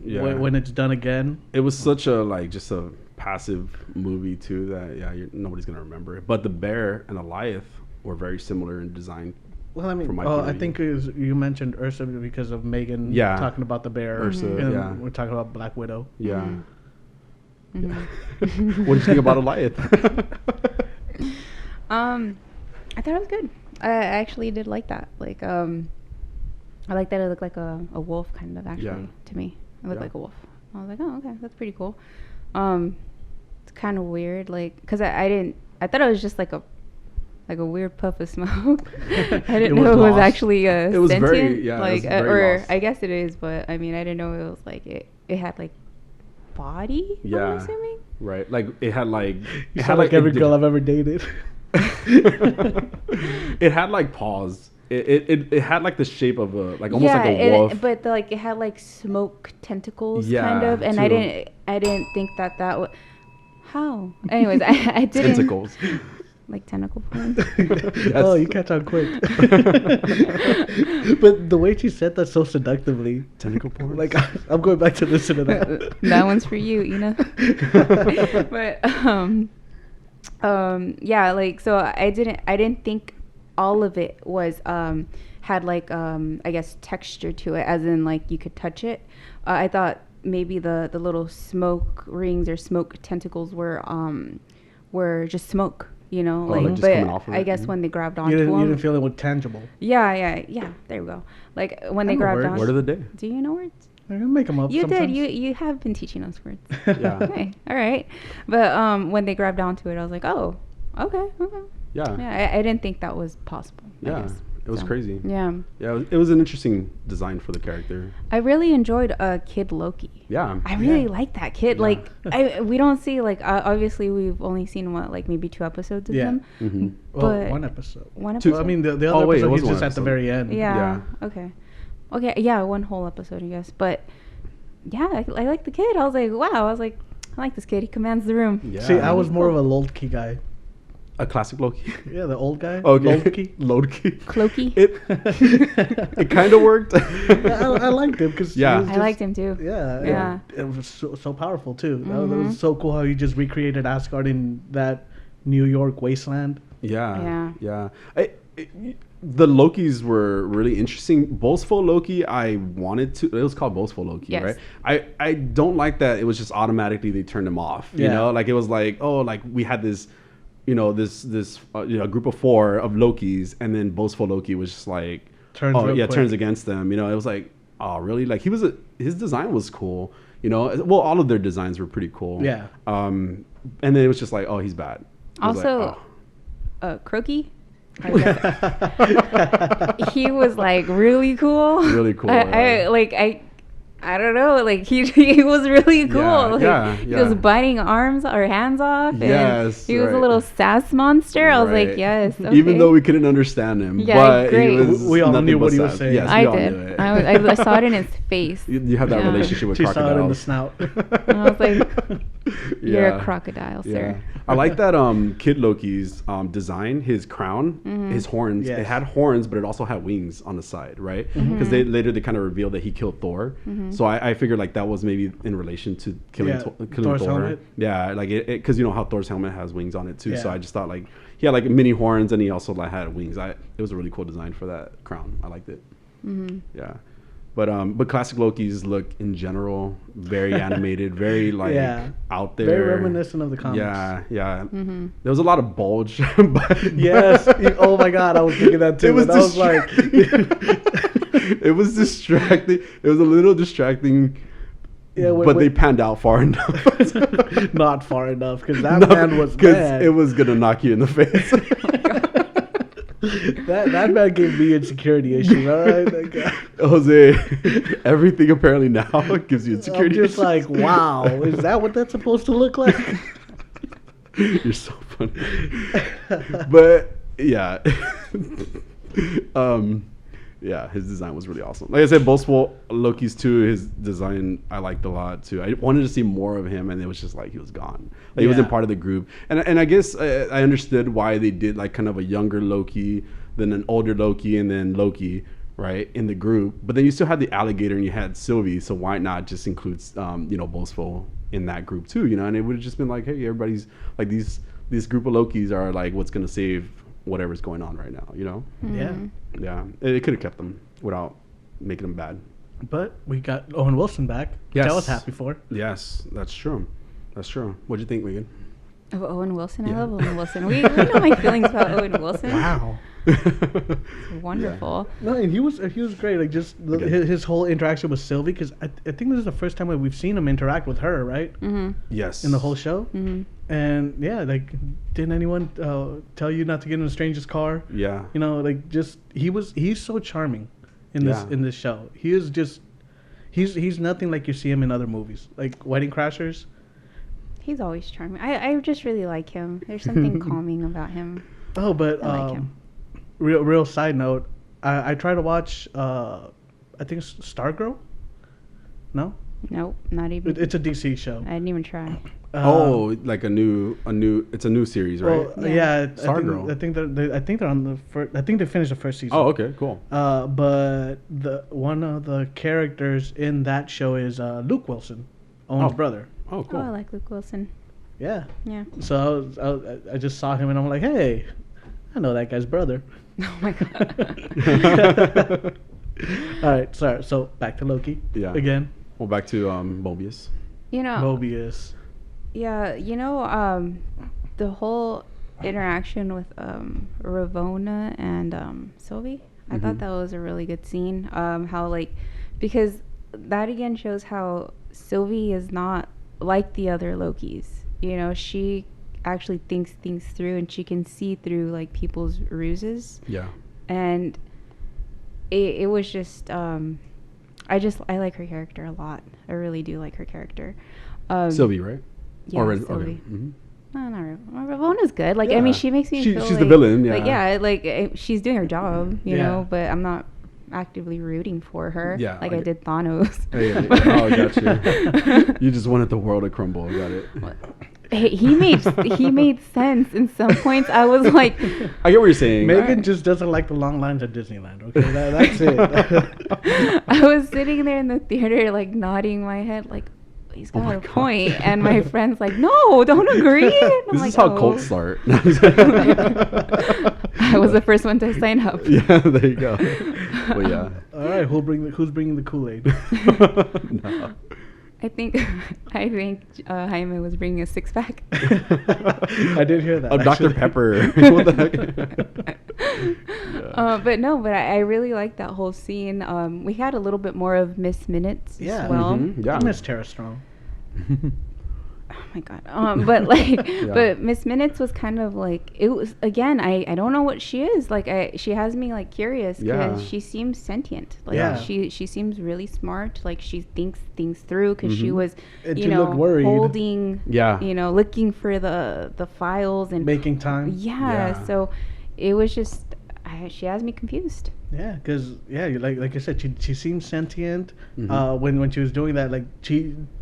[SPEAKER 1] when it's done again.
[SPEAKER 2] It was such a just a passive movie too that nobody's gonna remember it. But the bear and Alliath were very similar in design.
[SPEAKER 1] Well, I mean, I think you mentioned Ursa because of Megan talking about the bear.
[SPEAKER 2] Ursa,
[SPEAKER 1] and we're talking about Black Widow.
[SPEAKER 2] Yeah. Mm-hmm. What did you think about Alliath?
[SPEAKER 3] I thought it was good. I actually did like that. I like that it looked like a wolf kind of actually to me. It looked like a wolf. I was like, oh, okay, that's pretty cool. It's kind of weird, because I thought it was just like like a weird puff of smoke. I didn't
[SPEAKER 1] was
[SPEAKER 3] know it was
[SPEAKER 1] lost.
[SPEAKER 3] actually
[SPEAKER 2] It was
[SPEAKER 3] sentient.
[SPEAKER 2] very- yeah, it
[SPEAKER 3] like
[SPEAKER 2] was very
[SPEAKER 3] or
[SPEAKER 2] lost.
[SPEAKER 3] I guess it is, but I mean I didn't know it was like it had like body.
[SPEAKER 2] Yeah.
[SPEAKER 3] I'm assuming.
[SPEAKER 2] Right. Like it had like
[SPEAKER 1] You
[SPEAKER 2] it had
[SPEAKER 1] sound like every
[SPEAKER 2] it did-
[SPEAKER 1] girl I've ever dated.
[SPEAKER 2] It had like paws. It had like the shape of a like almost like a wolf.
[SPEAKER 3] But like it had like smoke tentacles
[SPEAKER 2] Yeah,
[SPEAKER 3] kind of, and I
[SPEAKER 2] too.
[SPEAKER 3] didn't think that would. How? Anyways, I didn't
[SPEAKER 2] Tentacles.
[SPEAKER 3] like tentacle porn.
[SPEAKER 1] Oh, you catch on quick. But the way she said that so seductively,
[SPEAKER 2] Tentacle porn.
[SPEAKER 1] like I'm going back to listen to that.
[SPEAKER 3] That one's for you, Ina. But yeah, like so I didn't think all of it was had like I guess texture to it, as in like you could touch it. I thought maybe the little smoke rings or smoke tentacles were just smoke, you know,
[SPEAKER 2] like just
[SPEAKER 3] but
[SPEAKER 2] coming off of
[SPEAKER 3] I
[SPEAKER 2] it?
[SPEAKER 3] guess
[SPEAKER 2] Mhm.
[SPEAKER 3] when they grabbed
[SPEAKER 1] You
[SPEAKER 3] onto
[SPEAKER 1] didn't, you
[SPEAKER 3] them,
[SPEAKER 1] didn't feel it was tangible.
[SPEAKER 3] yeah, there we go. Like when they
[SPEAKER 1] I know
[SPEAKER 3] grabbed
[SPEAKER 1] words.
[SPEAKER 3] on.
[SPEAKER 2] Word of the day.
[SPEAKER 3] Do you know words?
[SPEAKER 1] I can make them up.
[SPEAKER 3] You
[SPEAKER 1] sometimes.
[SPEAKER 3] did. You have been teaching us words.
[SPEAKER 2] Yeah.
[SPEAKER 3] Okay, all right. But when they grabbed onto it, I was like, oh, okay.
[SPEAKER 2] Yeah.
[SPEAKER 3] Yeah, I didn't think that was possible. I
[SPEAKER 2] Yeah.
[SPEAKER 3] guess.
[SPEAKER 2] It was
[SPEAKER 3] So,
[SPEAKER 2] crazy.
[SPEAKER 3] Yeah,
[SPEAKER 2] Yeah. It was an interesting design for the character.
[SPEAKER 3] I really enjoyed Kid Loki.
[SPEAKER 2] Yeah.
[SPEAKER 3] I really
[SPEAKER 1] Yeah.
[SPEAKER 3] like that kid.
[SPEAKER 2] Yeah.
[SPEAKER 3] Like, we don't see like obviously we've only seen like maybe 2 episodes of
[SPEAKER 1] Yeah.
[SPEAKER 3] him.
[SPEAKER 2] Mm-hmm.
[SPEAKER 1] Well,
[SPEAKER 3] But-
[SPEAKER 1] one episode.
[SPEAKER 3] One
[SPEAKER 2] Two.
[SPEAKER 3] episode.
[SPEAKER 1] Well, I mean, the
[SPEAKER 2] Oh,
[SPEAKER 1] other
[SPEAKER 2] wait, it
[SPEAKER 1] episode
[SPEAKER 2] was
[SPEAKER 1] he's
[SPEAKER 2] one
[SPEAKER 1] just at the
[SPEAKER 2] episode.
[SPEAKER 1] very end.
[SPEAKER 3] Yeah. Okay. Yeah, one whole episode, I guess. But yeah, I like the kid. I was like, wow. I was like, I like this kid. He commands the room.
[SPEAKER 2] Yeah.
[SPEAKER 1] See, I was more of a Loki guy.
[SPEAKER 2] a classic Loki.
[SPEAKER 1] Yeah, the old guy.
[SPEAKER 2] Okay.
[SPEAKER 1] Loki.
[SPEAKER 2] Loki.
[SPEAKER 3] Clokey.
[SPEAKER 2] It kind of worked.
[SPEAKER 1] I liked him because
[SPEAKER 2] Yeah.
[SPEAKER 3] I liked him too.
[SPEAKER 1] Yeah,
[SPEAKER 3] Yeah.
[SPEAKER 1] It was so powerful too. That
[SPEAKER 3] Mhm.
[SPEAKER 1] was so cool how he just recreated Asgard in that New York wasteland.
[SPEAKER 2] Yeah. The Lokis were really interesting. Boastful Loki, I wanted to. It was called Boastful Loki,
[SPEAKER 3] Yes.
[SPEAKER 2] right? I don't like that. It was just automatically they turned him off. You
[SPEAKER 1] Yeah.
[SPEAKER 2] know, like it was like, oh, like we had this, this group of 4 of Lokis, and then Boastful Loki was just like,
[SPEAKER 1] Turns real quick.
[SPEAKER 2] turns against them. You know, it was like, oh, really? Like his design was cool. You know, well, all of their designs were pretty cool.
[SPEAKER 1] Yeah.
[SPEAKER 2] And then it was just like, oh, he's bad. It was like,
[SPEAKER 3] Also,
[SPEAKER 2] oh.
[SPEAKER 3] Croaky. He was like really cool.
[SPEAKER 2] Really cool,
[SPEAKER 3] I don't know, like he was really cool.
[SPEAKER 2] Yeah,
[SPEAKER 3] like,
[SPEAKER 2] yeah,
[SPEAKER 3] He
[SPEAKER 2] yeah.
[SPEAKER 3] was biting arms or hands off. And
[SPEAKER 2] Yes,
[SPEAKER 3] he was a
[SPEAKER 2] right.
[SPEAKER 3] little sass monster. I was
[SPEAKER 2] Right.
[SPEAKER 3] like, yes. Okay.
[SPEAKER 2] Even though we couldn't understand him,
[SPEAKER 3] Yeah,
[SPEAKER 2] but
[SPEAKER 3] great.
[SPEAKER 2] he was
[SPEAKER 1] We all
[SPEAKER 2] nothing
[SPEAKER 1] knew
[SPEAKER 2] but
[SPEAKER 1] what he was
[SPEAKER 2] sass.
[SPEAKER 1] saying.
[SPEAKER 2] Yes,
[SPEAKER 3] I
[SPEAKER 2] we all
[SPEAKER 3] did.
[SPEAKER 2] knew it.
[SPEAKER 3] I saw it in his face.
[SPEAKER 2] You have that
[SPEAKER 3] Yeah.
[SPEAKER 2] relationship with
[SPEAKER 1] She saw it in the
[SPEAKER 2] crocodiles.
[SPEAKER 1] snout.
[SPEAKER 3] And I was like, you're
[SPEAKER 2] Yeah.
[SPEAKER 3] a crocodile,
[SPEAKER 2] Yeah.
[SPEAKER 3] sir.
[SPEAKER 2] I like that Kid Loki's design, his crown,
[SPEAKER 3] Mm-hmm.
[SPEAKER 2] his horns.
[SPEAKER 1] Yes.
[SPEAKER 2] It had horns, but it also had wings on the side, right? Because they kind of revealed that he killed Thor. So I figured like that was maybe in relation to killing,
[SPEAKER 1] Yeah,
[SPEAKER 2] killing
[SPEAKER 1] Thor's
[SPEAKER 2] Thor.
[SPEAKER 1] helmet.
[SPEAKER 2] Yeah, like it because you know how Thor's helmet has wings on it too. So
[SPEAKER 1] Yeah.
[SPEAKER 2] I just thought like he had like mini horns and he also like had wings. It was a really cool design for that crown. I liked it. Yeah. But classic Loki's look in general very animated, very like
[SPEAKER 1] Yeah.
[SPEAKER 2] out there,
[SPEAKER 1] Very reminiscent of the comics.
[SPEAKER 2] Yeah. There was a lot of bulge. But
[SPEAKER 1] Yes. Oh my God, I was thinking that too.
[SPEAKER 2] It was
[SPEAKER 1] and I was like,
[SPEAKER 2] it was distracting. It was a little distracting.
[SPEAKER 1] Yeah,
[SPEAKER 2] but they panned out far enough.
[SPEAKER 1] not far enough because that man was mad.
[SPEAKER 2] It was gonna knock you in the face.
[SPEAKER 1] that man gave me insecurity issues. All right, like,
[SPEAKER 2] Jose, everything apparently now gives you
[SPEAKER 1] I'm
[SPEAKER 2] insecurity.
[SPEAKER 1] just
[SPEAKER 2] issues.
[SPEAKER 1] like, wow, is that what that's supposed to look like?
[SPEAKER 2] You're so funny. But yeah. Yeah, his design was really awesome. Like I said, Boastful Loki's too, his design I liked a lot too. I wanted to see more of him, and it was just like he was gone. Like he wasn't part of the group. And I guess I understood why they did like kind of a younger Loki, then an older Loki, and then Loki, right, in the group. But then you still had the alligator and you had Sylvie, so why not just include Boastful in that group too, you know? And it would have just been like, hey, everybody's like this group of Lokis are like what's gonna save whatever's going on right now, you know?
[SPEAKER 1] Yeah.
[SPEAKER 2] Yeah, it could have kept them without making them bad.
[SPEAKER 1] But we got Owen Wilson back, which I was happy for.
[SPEAKER 2] Yes, that's true. That's true. What'd you think, Megan?
[SPEAKER 3] Oh, Owen Wilson.
[SPEAKER 2] Yeah.
[SPEAKER 3] I love Owen Wilson. We know my feelings about Owen Wilson.
[SPEAKER 1] Wow.
[SPEAKER 3] Wonderful.
[SPEAKER 1] No, and he was great. Like just his whole interaction with Sylvie, because I think this is the first time that we've seen him interact with her, right?
[SPEAKER 3] Mm-hmm.
[SPEAKER 2] Yes.
[SPEAKER 1] In the whole show.
[SPEAKER 3] Mm-hmm.
[SPEAKER 1] And yeah, like, didn't anyone tell you not to get in a stranger's car?
[SPEAKER 2] Yeah.
[SPEAKER 1] You know, like, just he's so charming in this show. He is just he's nothing like you see him in other movies, like Wedding Crashers.
[SPEAKER 3] He's always charming. I just really like him. There's something calming about him.
[SPEAKER 1] Oh, but
[SPEAKER 3] I like him.
[SPEAKER 1] Real side note, I try to watch I think it's Stargirl. No,
[SPEAKER 3] Nope, not even.
[SPEAKER 1] it's a DC show.
[SPEAKER 3] I didn't even try.
[SPEAKER 2] Like it's a new series, right?
[SPEAKER 1] Well, yeah,
[SPEAKER 2] Stargirl.
[SPEAKER 1] I think they're on the first. I think they finished the first season.
[SPEAKER 2] Oh, okay, cool.
[SPEAKER 1] But one of the characters in that show is Luke Wilson, Owen's brother.
[SPEAKER 2] Oh, cool.
[SPEAKER 3] Oh, I like Luke Wilson.
[SPEAKER 1] Yeah.
[SPEAKER 3] Yeah.
[SPEAKER 1] So I just saw him and I'm like, hey, I know that guy's brother.
[SPEAKER 3] Oh my god.
[SPEAKER 1] All right, sorry. So back to Loki.
[SPEAKER 2] Yeah.
[SPEAKER 1] Again.
[SPEAKER 2] Well, back to Mobius.
[SPEAKER 3] You know.
[SPEAKER 1] Mobius.
[SPEAKER 3] Yeah, the whole interaction with Ravonna and Sylvie. I thought that was a really good scene. How because that again shows how Sylvie is not like the other Lokis. You know, she actually thinks things through and she can see through like people's ruses.
[SPEAKER 2] Yeah.
[SPEAKER 3] And it was just I like her character a lot. I really do like her character.
[SPEAKER 2] Sylvie, right?
[SPEAKER 3] Yeah,
[SPEAKER 2] Sylvie.
[SPEAKER 3] Sylvie.
[SPEAKER 2] Okay. Mm-hmm.
[SPEAKER 3] No, Ravonna's good. Like, I mean, she makes me feel
[SPEAKER 2] she's
[SPEAKER 3] like,
[SPEAKER 2] the villain, yeah.
[SPEAKER 3] Like, she's doing her job, you know, but I'm not actively rooting for her.
[SPEAKER 2] Yeah,
[SPEAKER 3] like I did Thanos.
[SPEAKER 2] Hey, oh, got you. You just wanted the world to crumble. Got it.
[SPEAKER 3] Hey, he made sense in some points. I was like,
[SPEAKER 2] I get what you're saying.
[SPEAKER 1] Megan just doesn't like the long lines at Disneyland. Okay, that's it.
[SPEAKER 3] I was sitting there in the theater, like nodding my head, like, he's got a point. And my friend's like, no, don't agree.
[SPEAKER 2] This is how cults start.
[SPEAKER 3] I was the first one to sign up.
[SPEAKER 2] Yeah, there you go. But yeah.
[SPEAKER 1] All right, who's bringing the Kool-Aid?
[SPEAKER 2] No.
[SPEAKER 3] I think Jaime was bringing a 6-pack.
[SPEAKER 1] I did hear that.
[SPEAKER 2] Oh, Dr. Pepper. What the heck?
[SPEAKER 3] Yeah. But I really liked that whole scene. We had a little bit more of Miss Minutes as well.
[SPEAKER 2] Mm-hmm. Yeah.
[SPEAKER 1] I miss Tara Strong.
[SPEAKER 3] Oh my god. But Miss Minutes was kind of like, it was, again, I don't know what she is. Like she has me like curious because she seems sentient. Like she seems really smart. Like she thinks things through because she was holding looking for the files and
[SPEAKER 1] making time.
[SPEAKER 3] Yeah. So it was just she has me confused.
[SPEAKER 1] Yeah, because like I said, she seems sentient. When she was doing that, like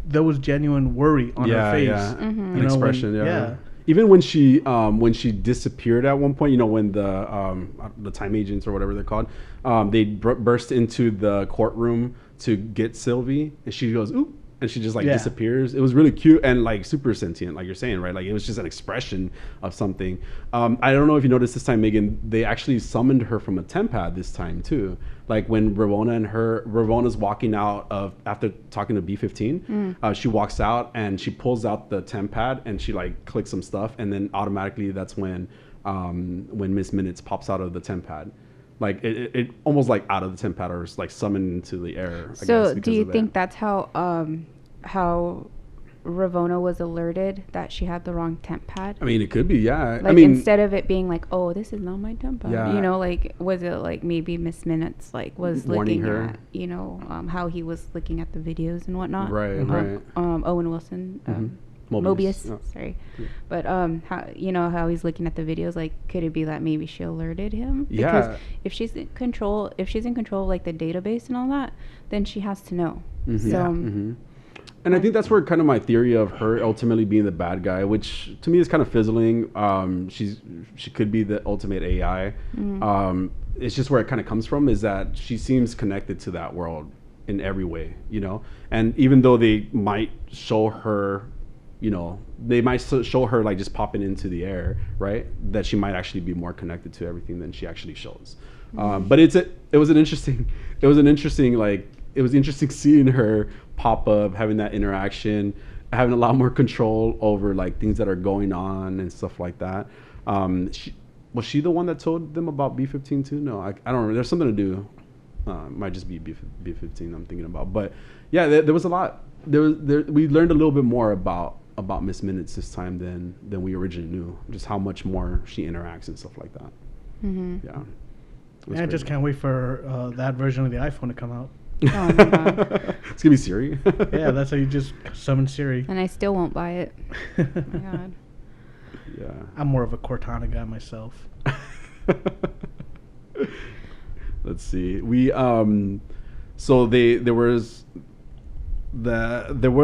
[SPEAKER 1] there was genuine worry on her face.
[SPEAKER 2] Yeah,
[SPEAKER 3] mm-hmm.
[SPEAKER 2] An expression. Yeah. Even when she disappeared at one point, when the time agents or whatever they're called, they burst into the courtroom to get Sylvie, and she goes oop. And she just disappears. It was really cute and like super sentient, like you're saying, right? Like it was just an expression of something. I don't know if you noticed this time, Megan, they actually summoned her from a temp pad this time too. Like when Ravonna's walking out after talking to B-15, she walks out and she pulls out the temp pad and she like clicks some stuff, and then automatically that's when Miss Minutes pops out of the temp pad. Like it almost like out of the temp pad or like summoned into the air.
[SPEAKER 3] So do you think that's how Ravonna was alerted that she had the wrong temp pad?
[SPEAKER 2] I mean, it could be, yeah.
[SPEAKER 3] Like instead of it being like, oh, this is not my temp pad.
[SPEAKER 2] Yeah.
[SPEAKER 3] Like was it like maybe Miss Minutes like was
[SPEAKER 2] warning
[SPEAKER 3] looking
[SPEAKER 2] her
[SPEAKER 3] at how he was looking at the videos and whatnot.
[SPEAKER 2] Right, right.
[SPEAKER 3] Owen Wilson. Mobius. Sorry. But how he's looking at the videos, like could it be that maybe she alerted him? Because if she's in control of like the database and all that, then she has to know.
[SPEAKER 2] And I think that's where kind of my theory of her ultimately being the bad guy, which to me is kind of fizzling. She could be the ultimate AI. It's just where it kind of comes from is that she seems connected to that world in every way, and even though they might show her they might show her like just popping into the air, right? That she might actually be more connected to everything than she actually shows. But it was interesting seeing her pop up, having that interaction, having a lot more control over like things that are going on and stuff like that. Was she the one that told them about B-15 too? No, I don't remember. There's something to do. Might just be B-15 I'm thinking about. But yeah, there was a lot. We learned a little bit more about Miss Minutes this time than we originally knew. Just how much more she interacts and stuff like that.
[SPEAKER 3] Mm-hmm.
[SPEAKER 2] Yeah.
[SPEAKER 1] I just can't wait for that version of the iPhone to come out.
[SPEAKER 3] Oh my god.
[SPEAKER 2] It's gonna be Siri.
[SPEAKER 1] Yeah, that's how you just summon Siri.
[SPEAKER 3] And I still won't buy it. Oh my god.
[SPEAKER 2] Yeah.
[SPEAKER 1] I'm more of a Cortana guy myself.
[SPEAKER 2] Let's see. We so there were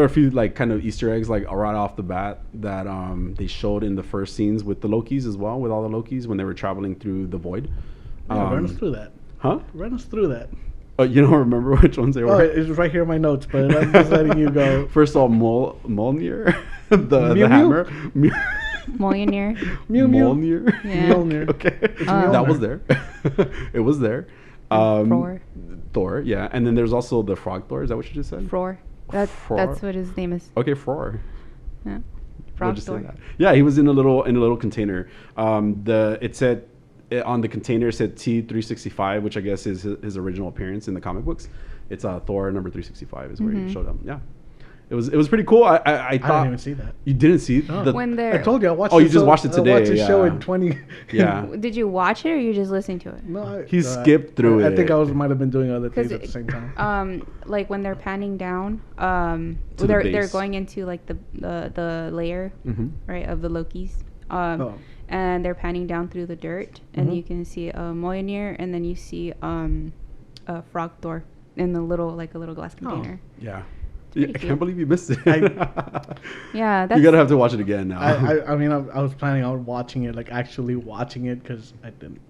[SPEAKER 2] a few like kind of Easter eggs like right off the bat that they showed in the first scenes with the Lokis as well, with all the Lokis when they were traveling through the void.
[SPEAKER 1] Run us through that.
[SPEAKER 2] Huh?
[SPEAKER 1] Run us through that.
[SPEAKER 2] You don't remember which ones they were?
[SPEAKER 1] Oh, it's right here in my notes, but I'm just letting you go.
[SPEAKER 2] First of all, Mjolnir, the
[SPEAKER 1] Mew
[SPEAKER 2] hammer.
[SPEAKER 3] Mjolnir.
[SPEAKER 2] Mjolnir.
[SPEAKER 3] Yeah.
[SPEAKER 1] Mjolnir.
[SPEAKER 2] Okay,
[SPEAKER 1] Mjolnir.
[SPEAKER 2] that was there. It was there. Thor, yeah, and then there's also the Frog Thor. Is that what you just said?
[SPEAKER 3] Fror. That's what his name is.
[SPEAKER 2] Okay, Fror.
[SPEAKER 3] Yeah. Frog Thor.
[SPEAKER 2] Yeah, he was in a little container. It said on the container it said T365, which I guess is his original appearance in the comic books. It's Thor number 365 is where he showed up. Yeah. It was pretty cool. I thought
[SPEAKER 1] I didn't even see that.
[SPEAKER 2] You didn't see it?
[SPEAKER 1] No.
[SPEAKER 3] When
[SPEAKER 1] I told you I watched.
[SPEAKER 2] Oh, you just watched it today.
[SPEAKER 1] I watched the show in 20.
[SPEAKER 2] Yeah.
[SPEAKER 3] Did you watch it or you just listening to it?
[SPEAKER 1] No,
[SPEAKER 2] He skipped through it.
[SPEAKER 1] I think I might have been doing other things at the same time.
[SPEAKER 3] Like when they're panning down, they're going into like the layer, right, of the Lokis. And they're panning down through the dirt, and you can see Mjolnir, and then you see Frog Thor in a little glass container.
[SPEAKER 2] Yeah. I can't believe you missed it.
[SPEAKER 3] Yeah,
[SPEAKER 2] you're gonna have to watch it again now.
[SPEAKER 1] I mean, I was planning on watching it, like actually watching it, because I didn't.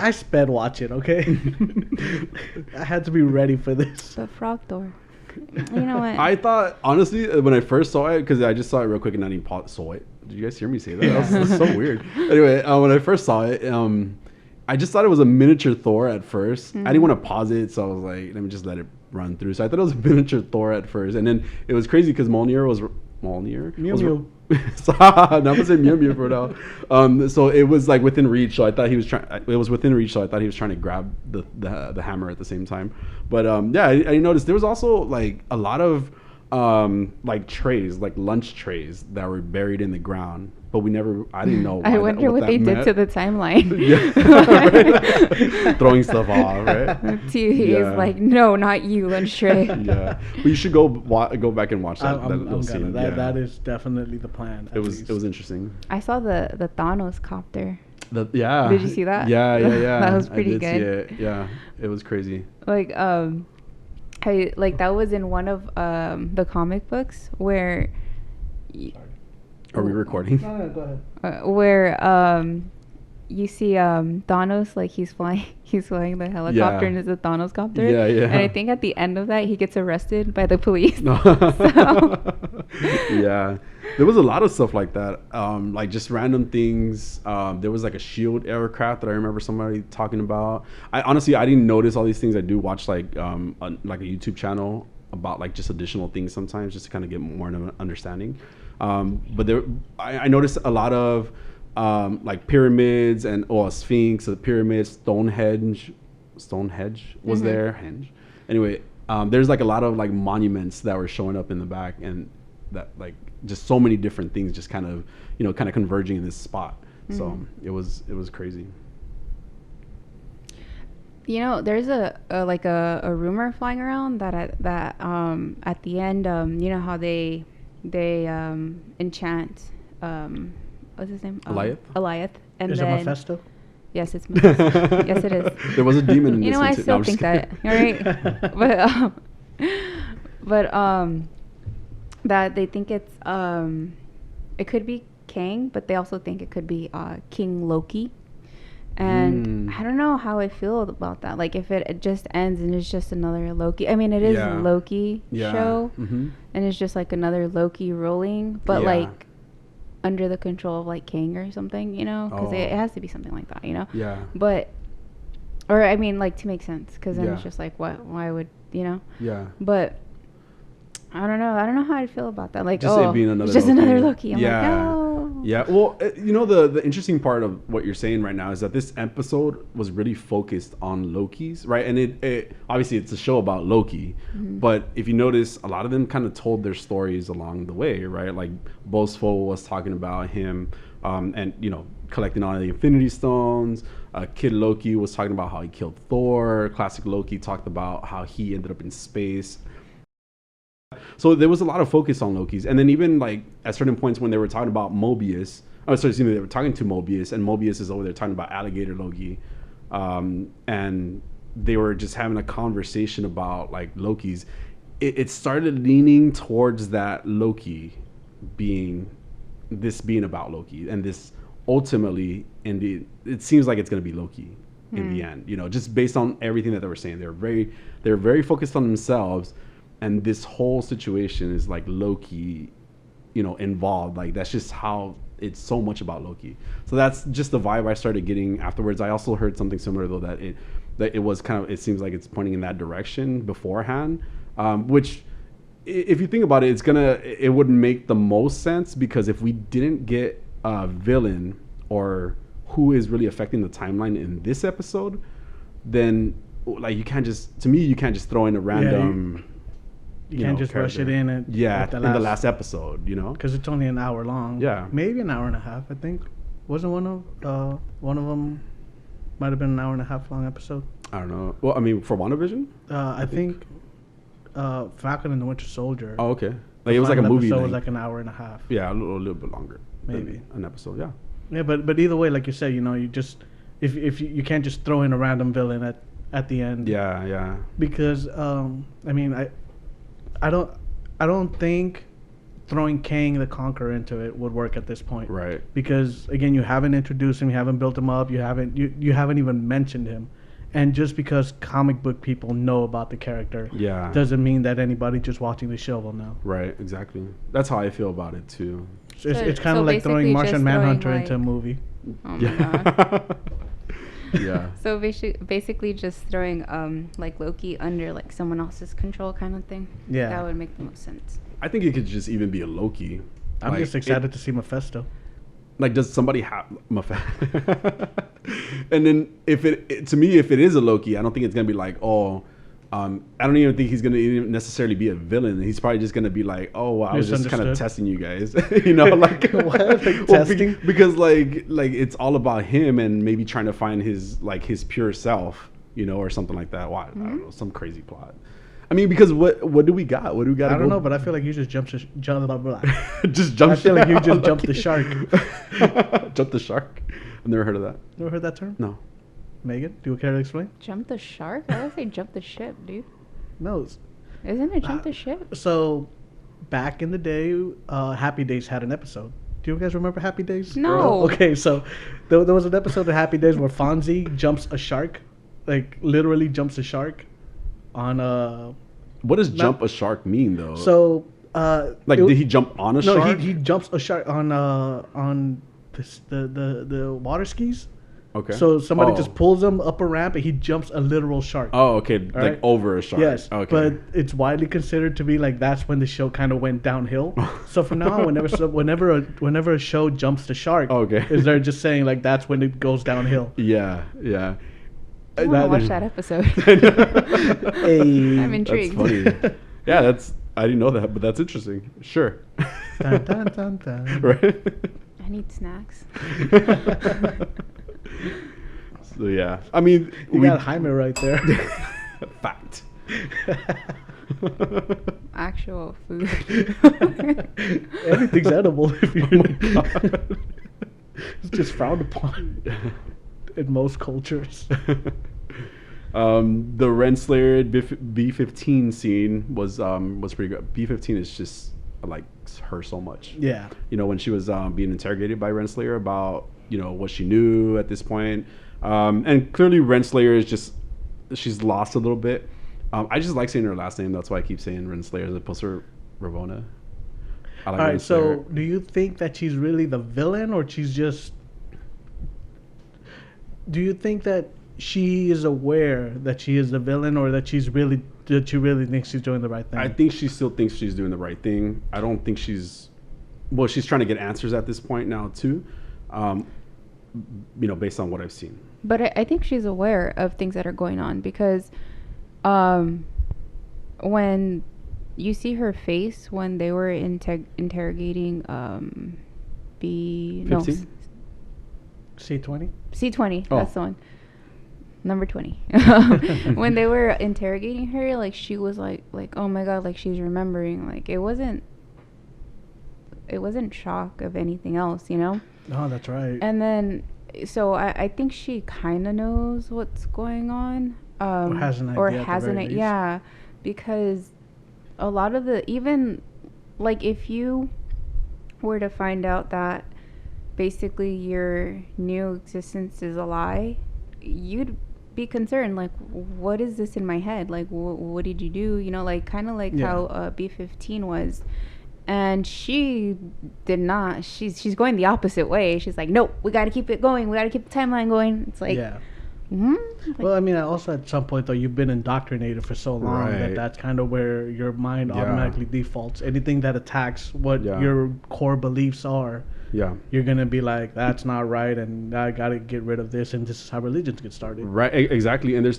[SPEAKER 1] I sped watch it, okay? I had to be ready for this.
[SPEAKER 3] The Frog Thor. You know what?
[SPEAKER 2] I thought, honestly, when I first saw it, because I just saw it real quick and I didn't saw it. Did you guys hear me say that? That's so weird. Anyway, when I first saw it, I just thought it was a miniature Thor at first. I didn't want to pause it, so I was like, let me just let it run through. So I thought it was a miniature Thor at first, and then it was crazy because Mjolnir was
[SPEAKER 1] Mew Mew.
[SPEAKER 2] Not to say Mew Mew for now. So it was like within reach. So I thought he was trying. It was within reach. So I thought he was trying to grab the hammer at the same time. But yeah, I noticed there was also like a lot of like trays, like lunch trays that were buried in the ground. But I didn't know.
[SPEAKER 3] I wonder what they did to the timeline.
[SPEAKER 2] Right? Throwing stuff off, right?
[SPEAKER 3] He's like, no, not you, lunch tray.
[SPEAKER 2] Yeah, well, you should go back and watch that.
[SPEAKER 1] I'm gonna. That is definitely the plan.
[SPEAKER 2] It was interesting.
[SPEAKER 3] I saw the Thanos copter.
[SPEAKER 2] Yeah.
[SPEAKER 3] Did you see that?
[SPEAKER 2] Yeah.
[SPEAKER 3] That was pretty good.
[SPEAKER 2] See it. Yeah, it was crazy.
[SPEAKER 3] Like that was in one of the comic books where.
[SPEAKER 2] Are we recording?
[SPEAKER 1] No, go ahead.
[SPEAKER 3] Where you see Thanos, like he's flying the helicopter and it's a Thanos copter.
[SPEAKER 2] Yeah.
[SPEAKER 3] And I think at the end of that he gets arrested by the police.
[SPEAKER 2] Yeah. There was a lot of stuff like that. Like just random things. There was like a shield aircraft that I remember somebody talking about. I didn't notice all these things. I do watch like a YouTube channel about like just additional things sometimes just to kind of get more of an understanding. But I noticed a lot of like pyramids and a sphinx, the pyramids, Stonehenge was there. Anyway, there's like a lot of like monuments that were showing up in the back, and that like just so many different things just kind of converging in this spot. So it was crazy. You
[SPEAKER 3] know, there's a rumor flying around that at the end, you know how they enchant what's his name? Eliath. And
[SPEAKER 1] is
[SPEAKER 3] then,
[SPEAKER 1] it Mephisto?
[SPEAKER 3] Yes, it's Mephisto. Yes, it is.
[SPEAKER 2] There was a demon in this
[SPEAKER 3] one. You know, I still think that. All right. But that they think it's it could be Kang, but they also think it could be King Loki. And I don't know how I feel about that. Like if it just ends and it's just another Loki. I mean, it is a Loki show, and it's just like another Loki ruling, but like under the control of like Kang or something, you know? Because it has to be something like that, you know?
[SPEAKER 2] Yeah.
[SPEAKER 3] But, or I mean, like to make sense, because then it's just like, what? Why would, you know?
[SPEAKER 2] Yeah.
[SPEAKER 3] But I don't know. I don't know how I feel about that. Like,
[SPEAKER 2] just it being another
[SPEAKER 3] it's just
[SPEAKER 2] Loki.
[SPEAKER 3] another Loki. I'm
[SPEAKER 2] yeah.
[SPEAKER 3] like, oh.
[SPEAKER 2] Yeah. Well, you know, the interesting part of what you're saying right now is that this episode was really focused on Loki's, right? And it obviously it's a show about Loki, but if you notice, a lot of them kind of told their stories along the way, right? Like Bosfo was talking about him, and you know, collecting all the Infinity Stones. Kid Loki was talking about how he killed Thor. Classic Loki talked about how he ended up in space. So there was a lot of focus on Loki's, and then even like at certain points when they were talking about Mobius, they were talking to Mobius, and Mobius is over there talking about Alligator Loki, and they were just having a conversation about like Loki's. It started leaning towards that Loki being about Loki, and this ultimately it seems like it's going to be Loki in the end. You know, just based on everything that they were saying, they're very focused on themselves. And this whole situation is like Loki, you know, involved. Like that's just how it's so much about Loki. So that's just the vibe I started getting afterwards. I also heard something similar though, that it was kind of, it seems like it's pointing in that direction beforehand, which if you think about it, it would make the most sense, because if we didn't get a villain or who is really affecting the timeline in this episode, then like you can't just throw in a random.
[SPEAKER 1] You can't just rush it in and
[SPEAKER 2] in the last episode, you know,
[SPEAKER 1] because it's only an hour long.
[SPEAKER 2] Yeah,
[SPEAKER 1] maybe an hour and a half. I think wasn't one of them might have been an hour and a half long episode.
[SPEAKER 2] I don't know. Well, I mean, for WandaVision,
[SPEAKER 1] I think Falcon and the Winter Soldier.
[SPEAKER 2] Oh, okay. Like it was like a movie.
[SPEAKER 1] So it was like an hour and a half.
[SPEAKER 2] Yeah, a little bit longer.
[SPEAKER 1] Maybe
[SPEAKER 2] an episode. Yeah.
[SPEAKER 1] Yeah, but either way, like you said, you know, you just if you can't just throw in a random villain at the end.
[SPEAKER 2] Yeah, yeah.
[SPEAKER 1] Because I mean I don't think throwing Kang the Conqueror into it would work at this point.
[SPEAKER 2] Right.
[SPEAKER 1] Because again, you haven't introduced him, you haven't built him up, you haven't even mentioned him. And just because comic book people know about the character, doesn't mean that anybody just watching the show will know.
[SPEAKER 2] Right, exactly. That's how I feel about it too.
[SPEAKER 1] It's kind of like throwing Martian Manhunter into a movie.
[SPEAKER 3] Oh my god.
[SPEAKER 2] Yeah.
[SPEAKER 3] So basically just throwing like Loki under like someone else's control kind of thing.
[SPEAKER 1] Yeah.
[SPEAKER 3] That would make the most sense.
[SPEAKER 2] I think it could just even be a Loki.
[SPEAKER 1] I'm just excited to see Mephisto.
[SPEAKER 2] Like, does somebody have Mephisto? And then if it is a Loki, I don't think it's gonna be like, I don't even think he's gonna even necessarily be a villain. He's probably just gonna be like, oh, well, I was just kind of testing you guys, you know, like,
[SPEAKER 1] what? Like testing?
[SPEAKER 2] Because like it's all about him and maybe trying to find his pure self, you know, or something like that. Why? I don't know, some crazy plot. I mean, because what do we got? What do we got?
[SPEAKER 1] I don't know, but I feel like you just jumped.
[SPEAKER 2] Just jumped.
[SPEAKER 1] I feel like you just jumped the shark.
[SPEAKER 2] Jumped the shark. I've never heard of that.
[SPEAKER 1] Never heard that term?
[SPEAKER 2] No.
[SPEAKER 1] Megan, do you care to explain?
[SPEAKER 3] Jump the shark? I would say jump the ship, dude.
[SPEAKER 1] No.
[SPEAKER 3] Isn't it jump the ship?
[SPEAKER 1] So, back in the day, Happy Days had an episode. Do you guys remember Happy Days?
[SPEAKER 3] No.
[SPEAKER 1] Okay, so there was an episode of Happy Days where Fonzie jumps a shark, like literally jumps a shark on a.
[SPEAKER 2] What does jump a shark mean, though?
[SPEAKER 1] So,
[SPEAKER 2] did he jump on a shark?
[SPEAKER 1] No, he jumps a shark on the water skis.
[SPEAKER 2] Okay.
[SPEAKER 1] So somebody just pulls him up a ramp and he jumps a literal shark.
[SPEAKER 2] Oh, okay. Like right? Over a shark.
[SPEAKER 1] Yes.
[SPEAKER 2] Okay.
[SPEAKER 1] But it's widely considered to be like that's when the show kind of went downhill. So from now on, whenever a show jumps the shark, is they're just saying like that's when it goes downhill.
[SPEAKER 2] Yeah, yeah.
[SPEAKER 3] I want to watch that episode. I'm intrigued.
[SPEAKER 2] That's funny. Yeah, I didn't know that, but that's interesting. Sure.
[SPEAKER 1] Dun, dun, dun, dun.
[SPEAKER 2] Right.
[SPEAKER 3] I need snacks.
[SPEAKER 2] So yeah, I mean,
[SPEAKER 1] we got Jaime right there.
[SPEAKER 2] Fact.
[SPEAKER 3] Actual food.
[SPEAKER 1] Everything's edible if you. Oh my God. It's just frowned upon in most cultures.
[SPEAKER 2] The Renslayer B-15 scene was pretty good. B-15 is just like her so much.
[SPEAKER 1] Yeah.
[SPEAKER 2] You know, when she was being interrogated by Renslayer about, you know, what she knew at this point. And clearly Renslayer is she's lost a little bit. I just like saying her last name. That's why I keep saying Renslayer as opposed to Ravonna.
[SPEAKER 1] All right, so do you think that she's really the villain or she's just... Do you think that she is aware that she is the villain, or that she really thinks she's doing the right thing?
[SPEAKER 2] I think she still thinks she's doing the right thing. I don't think she's trying to get answers at this point now too. Based on what I've seen.
[SPEAKER 3] But I think she's aware of things that are going on, because when you see her face when they were interrogating
[SPEAKER 1] C20?
[SPEAKER 3] C20, that's the one. Number 20. When they were interrogating her, like, she was like, oh my god, like, she's remembering. Like, it wasn't shock of anything else, you know?
[SPEAKER 1] Oh, that's right.
[SPEAKER 3] And then, so I think she kind of knows what's going on.
[SPEAKER 1] Or has an idea.
[SPEAKER 3] Yeah. Because a lot of even, like, if you were to find out that basically your new existence is a lie, you'd be concerned, like, what is this in my head? Like, what did you do? You know, like, kind of like how B-15 was. And she did not. She's going the opposite way. She's like, nope, we got to keep it going. We got to keep the timeline going. It's like,
[SPEAKER 1] yeah. Mm-hmm. Like, well, I mean, also at some point, though, you've been indoctrinated for so long that that's kind of where your mind automatically defaults. Anything that attacks what your core beliefs are, you're going to be like, that's not right, and I got to get rid of this, and this is how religions get started.
[SPEAKER 2] Right, exactly. And there's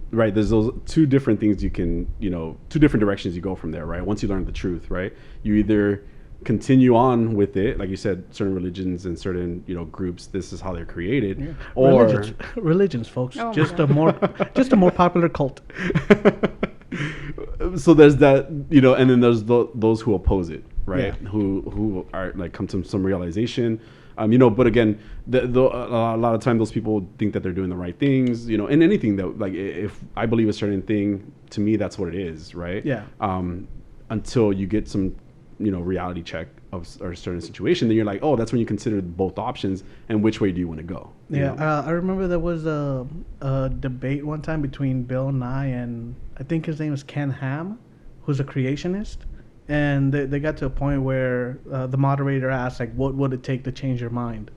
[SPEAKER 2] there's those two different things you can, two different directions you go from there, right? Once you learn the truth, right? You either continue on with it, like you said, certain religions and certain groups, this is how they're created, or
[SPEAKER 1] religions, folks. Just a more popular cult.
[SPEAKER 2] So there's that, and then there's those who oppose it, right? Who are like come to some realization. But again, a lot of time those people think that they're doing the right things, in anything that, like, if I believe a certain thing, to me, that's what it is, right?
[SPEAKER 1] Yeah.
[SPEAKER 2] Until you get some, reality check of a certain situation, then you're like, oh, that's when you consider both options and which way do you want to go?
[SPEAKER 1] I remember there was a debate one time between Bill Nye and I think his name is Ken Ham, who's a creationist. And they got to a point where the moderator asked, like, what would it take to change your mind?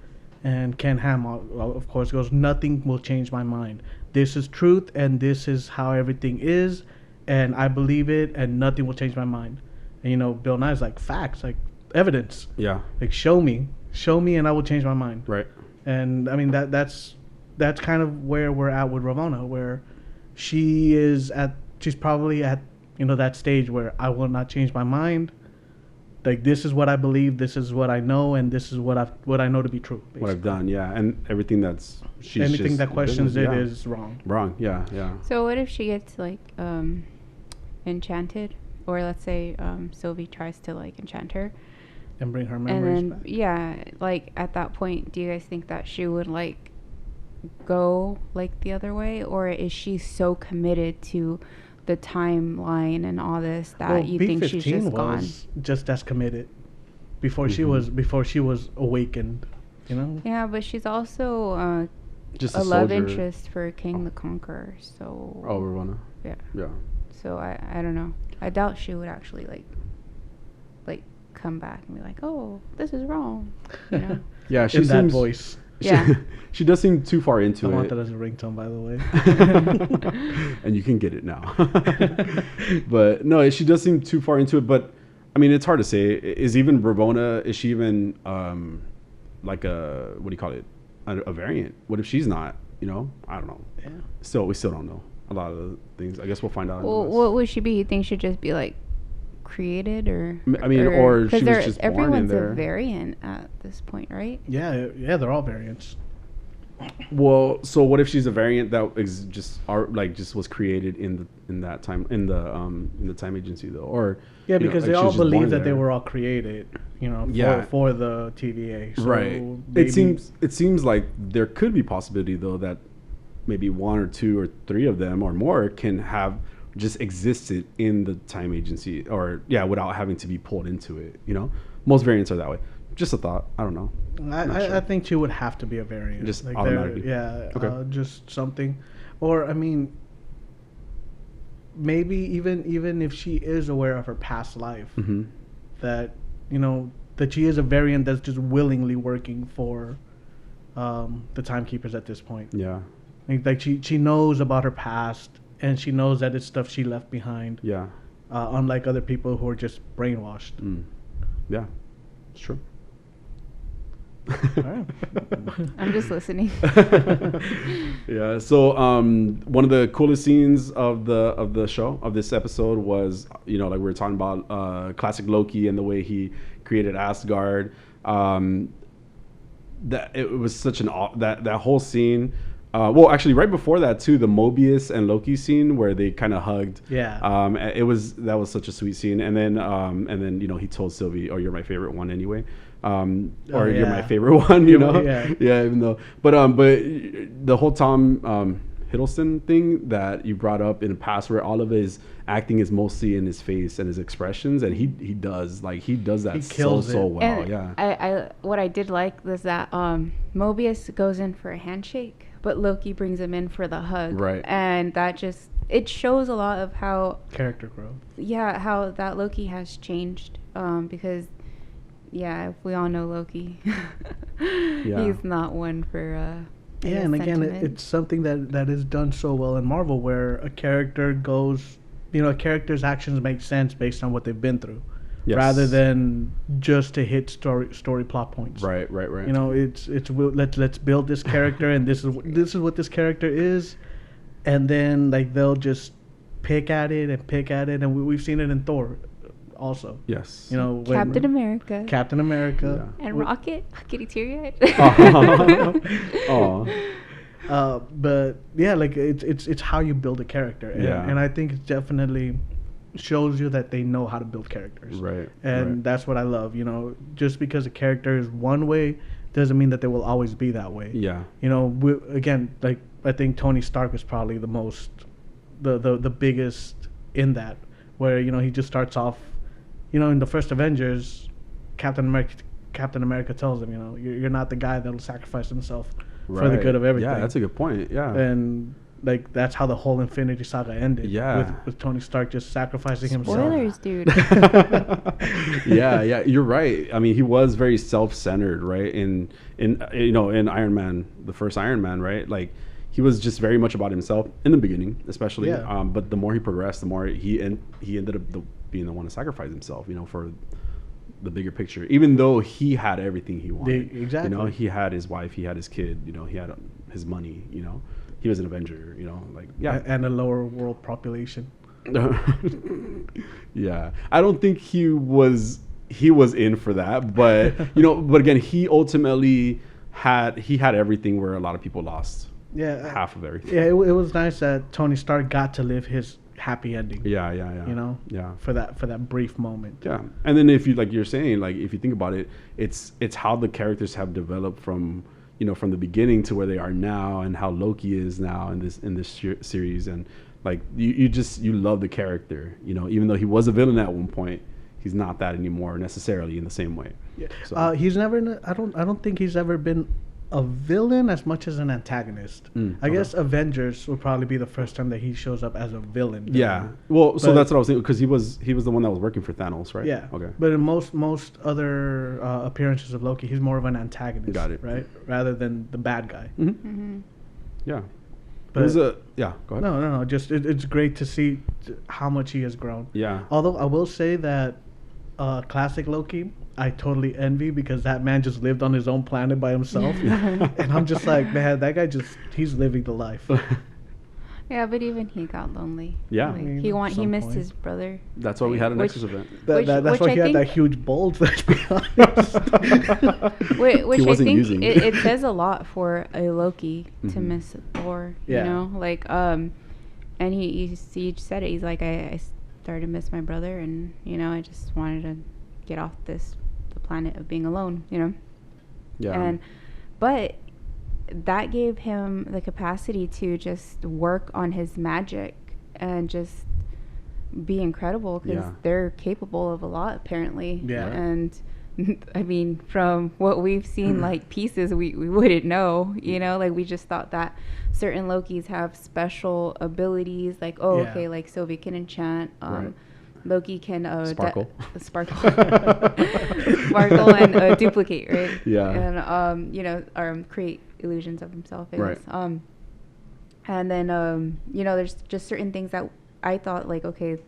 [SPEAKER 1] And Ken Ham, of course, goes, nothing will change my mind. This is truth, and this is how everything is, and I believe it, and nothing will change my mind. And, Bill Nye's like, facts, like, evidence.
[SPEAKER 2] Yeah. Like,
[SPEAKER 1] show me, and I will change my mind.
[SPEAKER 2] Right.
[SPEAKER 1] And, I mean, that's kind of where we're at with Ramona, where she's probably at that stage where I will not change my mind. Like, this is what I believe, this is what I know, and this is what I know to be true. Basically.
[SPEAKER 2] What I've done, and everything that
[SPEAKER 1] questions it is wrong.
[SPEAKER 2] Wrong, yeah.
[SPEAKER 3] So what if she gets like enchanted, or let's say Sylvie tries to like enchant her
[SPEAKER 1] and bring her memories back?
[SPEAKER 3] Yeah, like at that point, do you guys think that she would like go like the other way, or is she so committed to the timeline and all this that you think she's just gone?
[SPEAKER 1] Just as committed before she was awakened,
[SPEAKER 3] Yeah, but she's also
[SPEAKER 2] just
[SPEAKER 3] a love interest for King the Conqueror. So
[SPEAKER 2] Ramona.
[SPEAKER 3] Yeah. So I don't know. I doubt she would actually like come back and be like, oh, this is wrong.
[SPEAKER 2] Yeah, she
[SPEAKER 1] in that voice.
[SPEAKER 3] Yeah.
[SPEAKER 2] She does seem too far into it.
[SPEAKER 1] I want that as a ringtone, by the way.
[SPEAKER 2] And you can get it now. But no, she does seem too far into it. But I mean, it's hard to say. Is she even like a, what do you call it? A variant? What if she's not? I don't know. Yeah. We still don't know a lot of the things. I guess we'll find out.
[SPEAKER 3] Well, what would she be? You think she'd just be like created, or
[SPEAKER 2] she was just born in there.
[SPEAKER 3] Everyone's a variant at this point, right?
[SPEAKER 1] Yeah, they're all variants.
[SPEAKER 2] Well, so what if she's a variant that is just was created in that time in the time agency though, or
[SPEAKER 1] because they all believe that they were all created, for the TVA. So
[SPEAKER 2] right. It seems like there could be possibility though that maybe one or two or three of them or more can have just existed in the time agency, or without having to be pulled into it. Most variants are that way. Just a thought. I don't know.
[SPEAKER 1] I think she would have to be a variant.
[SPEAKER 2] Just like automatically.
[SPEAKER 1] Okay. Just something, or I mean, maybe even if she is aware of her past life, that that she is a variant that's just willingly working for the timekeepers at this point.
[SPEAKER 2] Yeah.
[SPEAKER 1] Like she knows about her past, and she knows that it's stuff she left behind.
[SPEAKER 2] Yeah.
[SPEAKER 1] Unlike other people who are just brainwashed.
[SPEAKER 2] Yeah, it's true.
[SPEAKER 1] All right.
[SPEAKER 3] I'm just listening.
[SPEAKER 2] Yeah. So one of the coolest scenes of the show, of this episode, was, you know, like we were talking about classic Loki and the way he created Asgard. That it was such that whole scene. Well, actually, right before that too, the Mobius and Loki scene where they kind of hugged.
[SPEAKER 1] Yeah.
[SPEAKER 2] That was such a sweet scene, and then you know, he told Sylvie, "Oh, you're my favorite one anyway," you're my favorite one. You know.
[SPEAKER 1] Yeah.
[SPEAKER 2] Yeah. Even though, but the whole Tom Hiddleston thing that you brought up in the past, where all of his acting is mostly in his face and his expressions, and he does that so well.
[SPEAKER 3] And
[SPEAKER 2] yeah.
[SPEAKER 3] I what I did like was that Mobius goes in for a handshake, but Loki brings him in for the hug.
[SPEAKER 2] Right.
[SPEAKER 3] And that it shows a lot of how
[SPEAKER 1] Character growth.
[SPEAKER 3] Yeah, how that Loki has changed. Because if we all know Loki, he's not one for
[SPEAKER 1] yeah, and again, it's something that is done so well in Marvel, where a character goes, you know, a character's actions make sense based on what they've been through, rather than just to hit story plot points.
[SPEAKER 2] Right.
[SPEAKER 1] You know, let's build this character, and this is what this character is, and then like they'll just pick at it, and we've seen it in Thor, also.
[SPEAKER 2] Yes.
[SPEAKER 1] You know,
[SPEAKER 3] Captain America.
[SPEAKER 2] Yeah.
[SPEAKER 3] And Rocket. Getting teary-eyed.
[SPEAKER 1] But yeah, like it's how you build a character, and I think it definitely shows you that they know how to build characters,
[SPEAKER 2] right?
[SPEAKER 1] And that's what I love. You know, just because a character is one way doesn't mean that they will always be that way.
[SPEAKER 2] Yeah.
[SPEAKER 1] You know, again, like I think Tony Stark is probably the biggest in that, where, you know, he just starts off, you know, in the first Avengers, Captain America tells him, you know, you're not the guy that'll sacrifice himself for the good of everything.
[SPEAKER 2] Yeah, that's a good point. Yeah.
[SPEAKER 1] And like that's how the whole Infinity Saga ended.
[SPEAKER 2] Yeah.
[SPEAKER 1] With Tony Stark just sacrificing
[SPEAKER 3] Spoilers,
[SPEAKER 1] himself.
[SPEAKER 3] dude.
[SPEAKER 2] Yeah, you're right. I mean, he was very self-centered, right? In you know, in Iron Man, the first Iron Man, right? Like, he was just very much about himself in the beginning, especially.
[SPEAKER 1] Yeah.
[SPEAKER 2] But the more he progressed, the more he ended up being the one to sacrifice himself, you know, for the bigger picture. Even though he had everything he wanted,
[SPEAKER 1] exactly.
[SPEAKER 2] You know, he had his wife, he had his kid, you know, he had his money, you know, he was an Avenger, you know, like
[SPEAKER 1] and a lower world population.
[SPEAKER 2] Yeah, I don't think he was in for that, but you know, but again, he ultimately had everything where a lot of people lost.
[SPEAKER 1] Yeah,
[SPEAKER 2] half of everything.
[SPEAKER 1] Yeah, it was nice that Tony Stark got to live his happy ending.
[SPEAKER 2] Yeah.
[SPEAKER 1] You know.
[SPEAKER 2] Yeah.
[SPEAKER 1] For that brief moment.
[SPEAKER 2] Yeah, and then if you, like you're saying, like if you think about it, it's how the characters have developed from, you know, from the beginning to where they are now, and how Loki is now in this series, and like you love the character, you know, even though he was a villain at one point, he's not that anymore necessarily in the same way.
[SPEAKER 1] Yeah. So. He's never. I don't think he's ever been a villain as much as an antagonist. I guess Avengers will probably be the first time that he shows up as a villain.
[SPEAKER 2] Yeah. Well, so that's what I was thinking, because he was the one that was working for Thanos, right?
[SPEAKER 1] Yeah.
[SPEAKER 2] Okay.
[SPEAKER 1] But in most other appearances of Loki, he's more of an antagonist.
[SPEAKER 2] Got it.
[SPEAKER 1] Right, rather than the bad guy.
[SPEAKER 2] Yeah.
[SPEAKER 1] But
[SPEAKER 2] go ahead.
[SPEAKER 1] No. Just it's great to see how much he has grown.
[SPEAKER 2] Yeah.
[SPEAKER 1] Although I will say that classic Loki, I totally envy, because that man just lived on his own planet by himself. And I'm just like, man, that guy he's living the life.
[SPEAKER 3] Yeah, but even he got lonely.
[SPEAKER 2] Yeah.
[SPEAKER 3] Like, he missed his brother.
[SPEAKER 2] That's why we had a Nexus event.
[SPEAKER 1] That's why he had that huge bulge, let's be honest.
[SPEAKER 3] Which I think it says a lot for a Loki to miss Thor, you know? Like, and he said it. He's like, I started to miss my brother, and, you know, I just wanted to get off the planet of being alone, you know?
[SPEAKER 2] Yeah.
[SPEAKER 3] But that gave him the capacity to just work on his magic and just be incredible, because they're capable of a lot, apparently.
[SPEAKER 1] Yeah.
[SPEAKER 3] And I mean, from what we've seen, like pieces, we wouldn't know, you know, like we just thought that certain Lokis have special abilities, like, okay, like Sylvie can enchant, Loki can sparkle and duplicate, right?
[SPEAKER 2] Yeah.
[SPEAKER 3] And you know, create illusions of himself, I guess. And then you know, there's just certain things that I thought like, okay,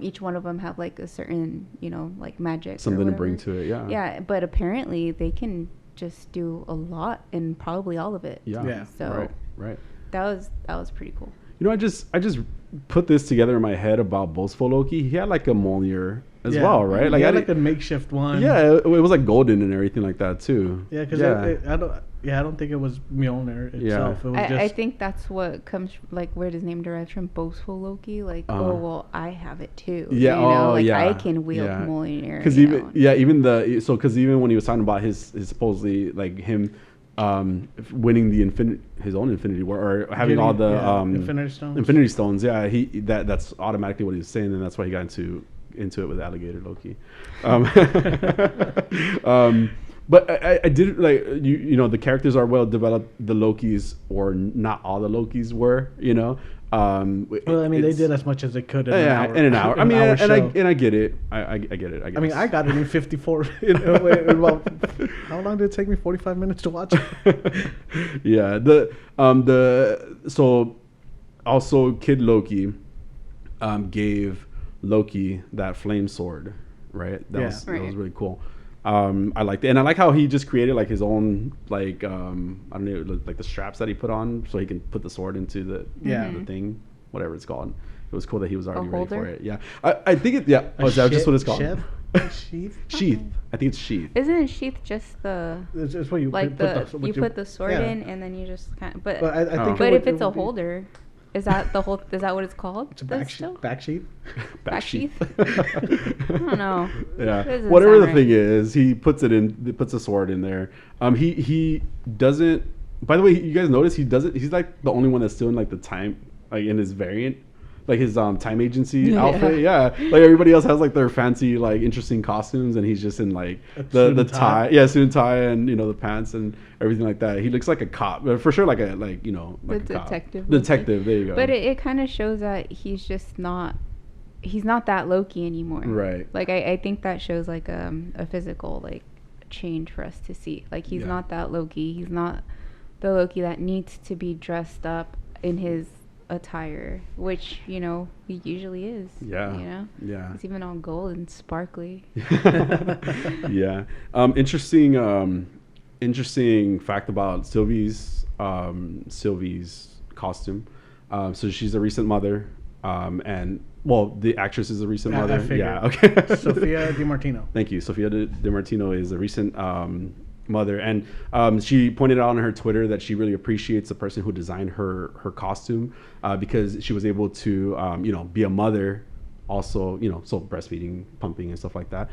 [SPEAKER 3] each one of them have like a certain, you know, like magic,
[SPEAKER 2] something to bring to it.
[SPEAKER 3] Yeah, but apparently they can just do a lot and probably all of it.
[SPEAKER 2] Yeah.
[SPEAKER 3] So
[SPEAKER 2] right.
[SPEAKER 3] That was pretty cool.
[SPEAKER 2] You know, I just put this together in my head about boastful Loki. He had like a Mjolnir as well, right?
[SPEAKER 1] Like, he had like a makeshift one.
[SPEAKER 2] Yeah, it was like golden and everything like that too.
[SPEAKER 1] Yeah, because I don't think it was Mjolnir itself. It was
[SPEAKER 3] I think that's what comes like where his name derives from, boastful Loki. Like, oh well, I have it too.
[SPEAKER 2] Yeah,
[SPEAKER 3] you know? Like I can wield Mjolnir.
[SPEAKER 2] Because even when he was talking about his supposedly like him winning his own Infinity War or having all the Infinity Stones. Yeah, that's automatically what he was saying, and that's why he got into it with Alligator Loki. But I did like you know, the characters are well developed. The Lokis, or not all the Lokis were, you know.
[SPEAKER 1] Well, I mean, they did as much as they could in an hour.
[SPEAKER 2] In an hour. I mean, and I get it. I get it. I guess.
[SPEAKER 1] I mean, I got it in 54. How long did it take me? 45 minutes to watch.
[SPEAKER 2] Yeah. So also Kid Loki gave Loki that flame sword, right? That was really cool. I liked it, and I like how he just created like his own like I don't know, like the straps that he put on so he can put the sword into the thing, whatever it's called. It was cool that he was already ready for it. Yeah, I think it. Yeah, is that just what it's called?
[SPEAKER 1] Sheath.
[SPEAKER 2] Sheath. I think it's sheath.
[SPEAKER 3] Isn't it sheath just the?
[SPEAKER 1] It's what you
[SPEAKER 3] like put the sword in and then you just kind of. But
[SPEAKER 1] I think
[SPEAKER 3] if it's a holder. Is that Is that what it's called?
[SPEAKER 1] It's a back sheath.
[SPEAKER 3] Back sheath. I don't know.
[SPEAKER 2] Yeah. Whatever the thing is, he puts a sword in there. He doesn't. By the way, you guys notice he doesn't. He's like the only one that's still in like the time, like in his variant, like his time agency outfit. Yeah. Like everybody else has like their fancy, like interesting costumes, and he's just in like the tie. Yeah, suit and tie, and you know, the pants and everything like that. He looks like a cop, but for sure, like a detective. Detective. There you go.
[SPEAKER 3] But it kind of shows that he's just not. He's not that Loki anymore.
[SPEAKER 2] Right.
[SPEAKER 3] Like I think that shows like a physical like change for us to see. Like he's not that Loki. He's not the Loki that needs to be dressed up in his attire, which you know he usually is.
[SPEAKER 2] Yeah.
[SPEAKER 3] You know.
[SPEAKER 2] Yeah.
[SPEAKER 3] He's even all gold and sparkly.
[SPEAKER 2] Yeah. Interesting fact about Sylvie's costume. So she's a recent mother, and the actress is a recent mother. Yeah. Okay.
[SPEAKER 1] Sophia DiMartino.
[SPEAKER 2] Thank you. Sophia DiMartino is a recent mother, and she pointed out on her Twitter that she really appreciates the person who designed her costume because she was able to be a mother, also so breastfeeding, pumping, and stuff like that,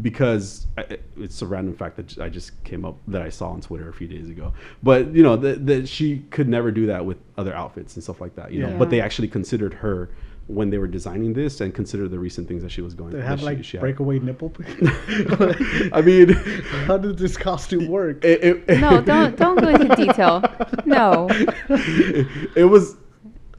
[SPEAKER 2] because it's a random fact that I just came up that I saw on Twitter a few days ago, but that she could never do that with other outfits and stuff like that, but they actually considered her when they were designing this and consider the recent things that she was going through.
[SPEAKER 1] They have like breakaway nipple.
[SPEAKER 2] I mean,
[SPEAKER 1] how did this costume work?
[SPEAKER 3] No, don't go into detail. No.
[SPEAKER 2] It was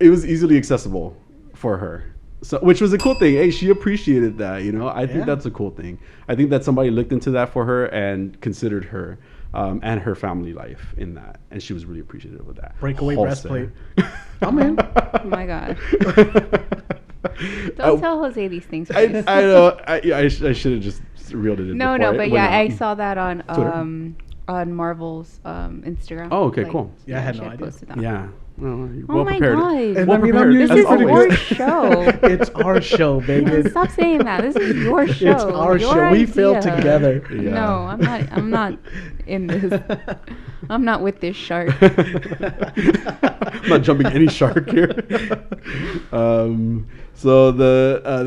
[SPEAKER 2] easily accessible for her. So, which was a cool thing. Hey, she appreciated that, I think that's a cool thing. I think that somebody looked into that for her and considered her and her family life in that, and she was really appreciative of that.
[SPEAKER 1] Breakaway breastplate. I'm in.
[SPEAKER 3] Oh my god! Don't tell Jose these things.
[SPEAKER 2] I know. I should have just reeled it in.
[SPEAKER 3] No, but yeah, I saw that on Marvel's Instagram.
[SPEAKER 2] Oh, okay, cool.
[SPEAKER 1] Yeah, I had no idea.
[SPEAKER 2] Yeah. Well,
[SPEAKER 3] oh my god!
[SPEAKER 2] Well prepared.
[SPEAKER 3] This is your show.
[SPEAKER 1] It's our show, baby.
[SPEAKER 3] Stop saying that. This is your show.
[SPEAKER 1] It's our show. We failed together.
[SPEAKER 3] Yeah. No, I'm not in this. I'm not with this shark.
[SPEAKER 2] I'm not jumping any shark here. So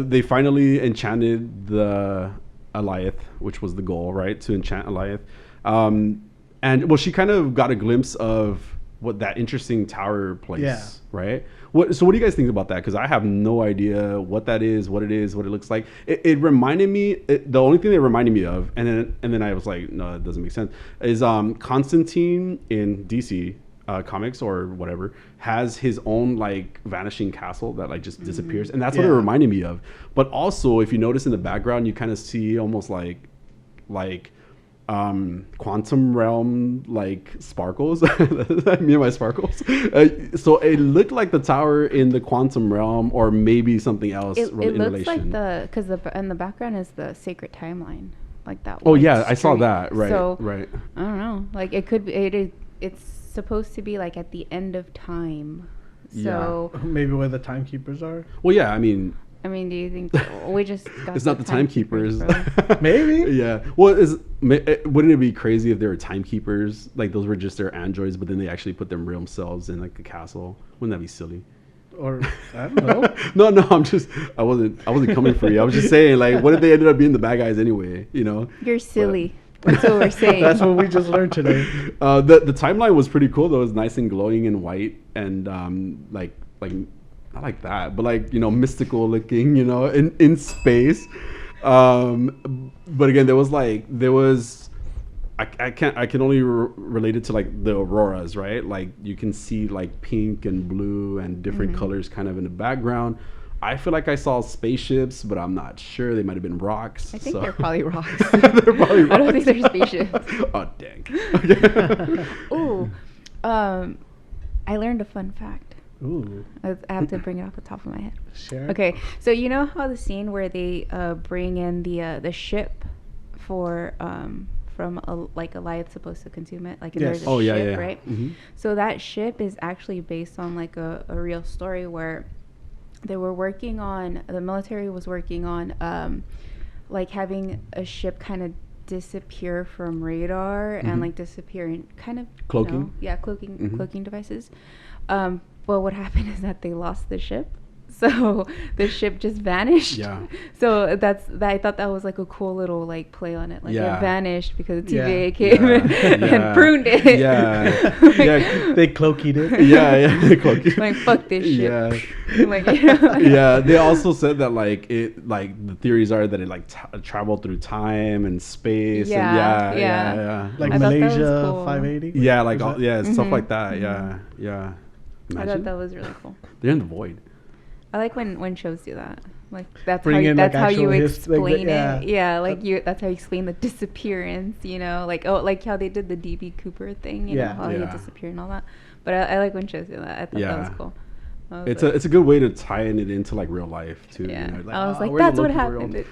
[SPEAKER 2] they finally enchanted the Alioth, which was the goal, right? To enchant Alioth. And she kind of got a glimpse of what that interesting tower place, right? So what do you guys think about that? Because I have no idea what that is, what it looks like. It reminded me, the only thing that reminded me of, and then I was like, no, that doesn't make sense, is Constantine in DC comics or whatever has his own like vanishing castle that like just disappears, and that's what it reminded me of. But also, if you notice in the background, you kind of see almost like quantum realm like sparkles. Me and my sparkles. So it looked like the tower in the quantum realm, or maybe something else.
[SPEAKER 3] It
[SPEAKER 2] in
[SPEAKER 3] looks
[SPEAKER 2] relation.
[SPEAKER 3] like because in the background is the sacred timeline, like that.
[SPEAKER 2] Oh
[SPEAKER 3] white
[SPEAKER 2] yeah, I saw
[SPEAKER 3] streak.
[SPEAKER 2] that. Right.
[SPEAKER 3] So,
[SPEAKER 2] right.
[SPEAKER 3] I don't know. Like it could be. It's supposed to be like at the end of time. So
[SPEAKER 1] maybe where the timekeepers are.
[SPEAKER 2] Well, yeah. I mean,
[SPEAKER 3] do you think we just got
[SPEAKER 2] it's not the timekeepers?
[SPEAKER 1] Maybe.
[SPEAKER 2] Yeah. Well, wouldn't it be crazy if there were timekeepers? Like those were just their androids, but then they actually put them real themselves in like a castle. Wouldn't that be silly?
[SPEAKER 1] Or I don't know.
[SPEAKER 2] No. I wasn't coming for you. I was just saying, like, what if they ended up being the bad guys anyway? You know.
[SPEAKER 3] You're silly. That's what we're saying.
[SPEAKER 1] That's what we just learned today.
[SPEAKER 2] The timeline was pretty cool though. It was nice and glowing in white and like not like that, but like, you know, mystical looking, you know, in space. But again, there was I can only relate it to like the auroras, right? Like you can see like pink and blue and different colors kind of in the background. I feel like I saw spaceships, but I'm not sure. They might have been rocks.
[SPEAKER 3] I think they're probably rocks.
[SPEAKER 2] They're probably rocks.
[SPEAKER 3] I don't think they're spaceships.
[SPEAKER 2] Oh, dang. Okay.
[SPEAKER 3] Ooh. I learned a fun fact.
[SPEAKER 1] Ooh.
[SPEAKER 3] I have to bring it off the top of my head.
[SPEAKER 1] Sure.
[SPEAKER 3] Okay. So you know how the scene where they bring in the ship for from a light supposed to consume it, like there's a ship, right?
[SPEAKER 2] Mm-hmm.
[SPEAKER 3] So that ship is actually based on like a real story where the military was working on like having a ship kind of disappear from radar and like disappear in kind of
[SPEAKER 2] cloaking.
[SPEAKER 3] Cloaking devices. Well, what happened is that they lost the ship. So the ship just vanished.
[SPEAKER 2] Yeah.
[SPEAKER 3] So I thought that was like a cool little like play on it. Like it vanished because the TVA came and pruned it.
[SPEAKER 2] Yeah. Yeah.
[SPEAKER 1] They cloakied it.
[SPEAKER 2] Yeah. They cloakied.
[SPEAKER 3] Like fuck this shit.
[SPEAKER 2] Yeah.
[SPEAKER 3] Like, you know?
[SPEAKER 2] Yeah. They also said that like the theories are that it like traveled through time and space.
[SPEAKER 3] Yeah.
[SPEAKER 2] And yeah.
[SPEAKER 1] Like
[SPEAKER 3] I thought that was
[SPEAKER 1] Malaysia
[SPEAKER 3] cool.
[SPEAKER 1] 580.
[SPEAKER 2] Yeah. Like stuff like that. Yeah. Yeah. Imagine.
[SPEAKER 3] I thought that was really cool.
[SPEAKER 2] They're in the void.
[SPEAKER 3] I like when shows do that. Like that's
[SPEAKER 1] Bring in,
[SPEAKER 3] how
[SPEAKER 1] like,
[SPEAKER 3] you
[SPEAKER 1] actual
[SPEAKER 3] explain it.
[SPEAKER 1] yeah.
[SPEAKER 3] Like that's how you explain the disappearance. You know, like like how they did the DB Cooper thing. You know, how he disappeared and all that. But I like when shows do that. I thought that was cool.
[SPEAKER 2] It's a good way to tie it into like real life too.
[SPEAKER 3] Yeah.
[SPEAKER 2] You know, like,
[SPEAKER 3] I was like, that's what happened.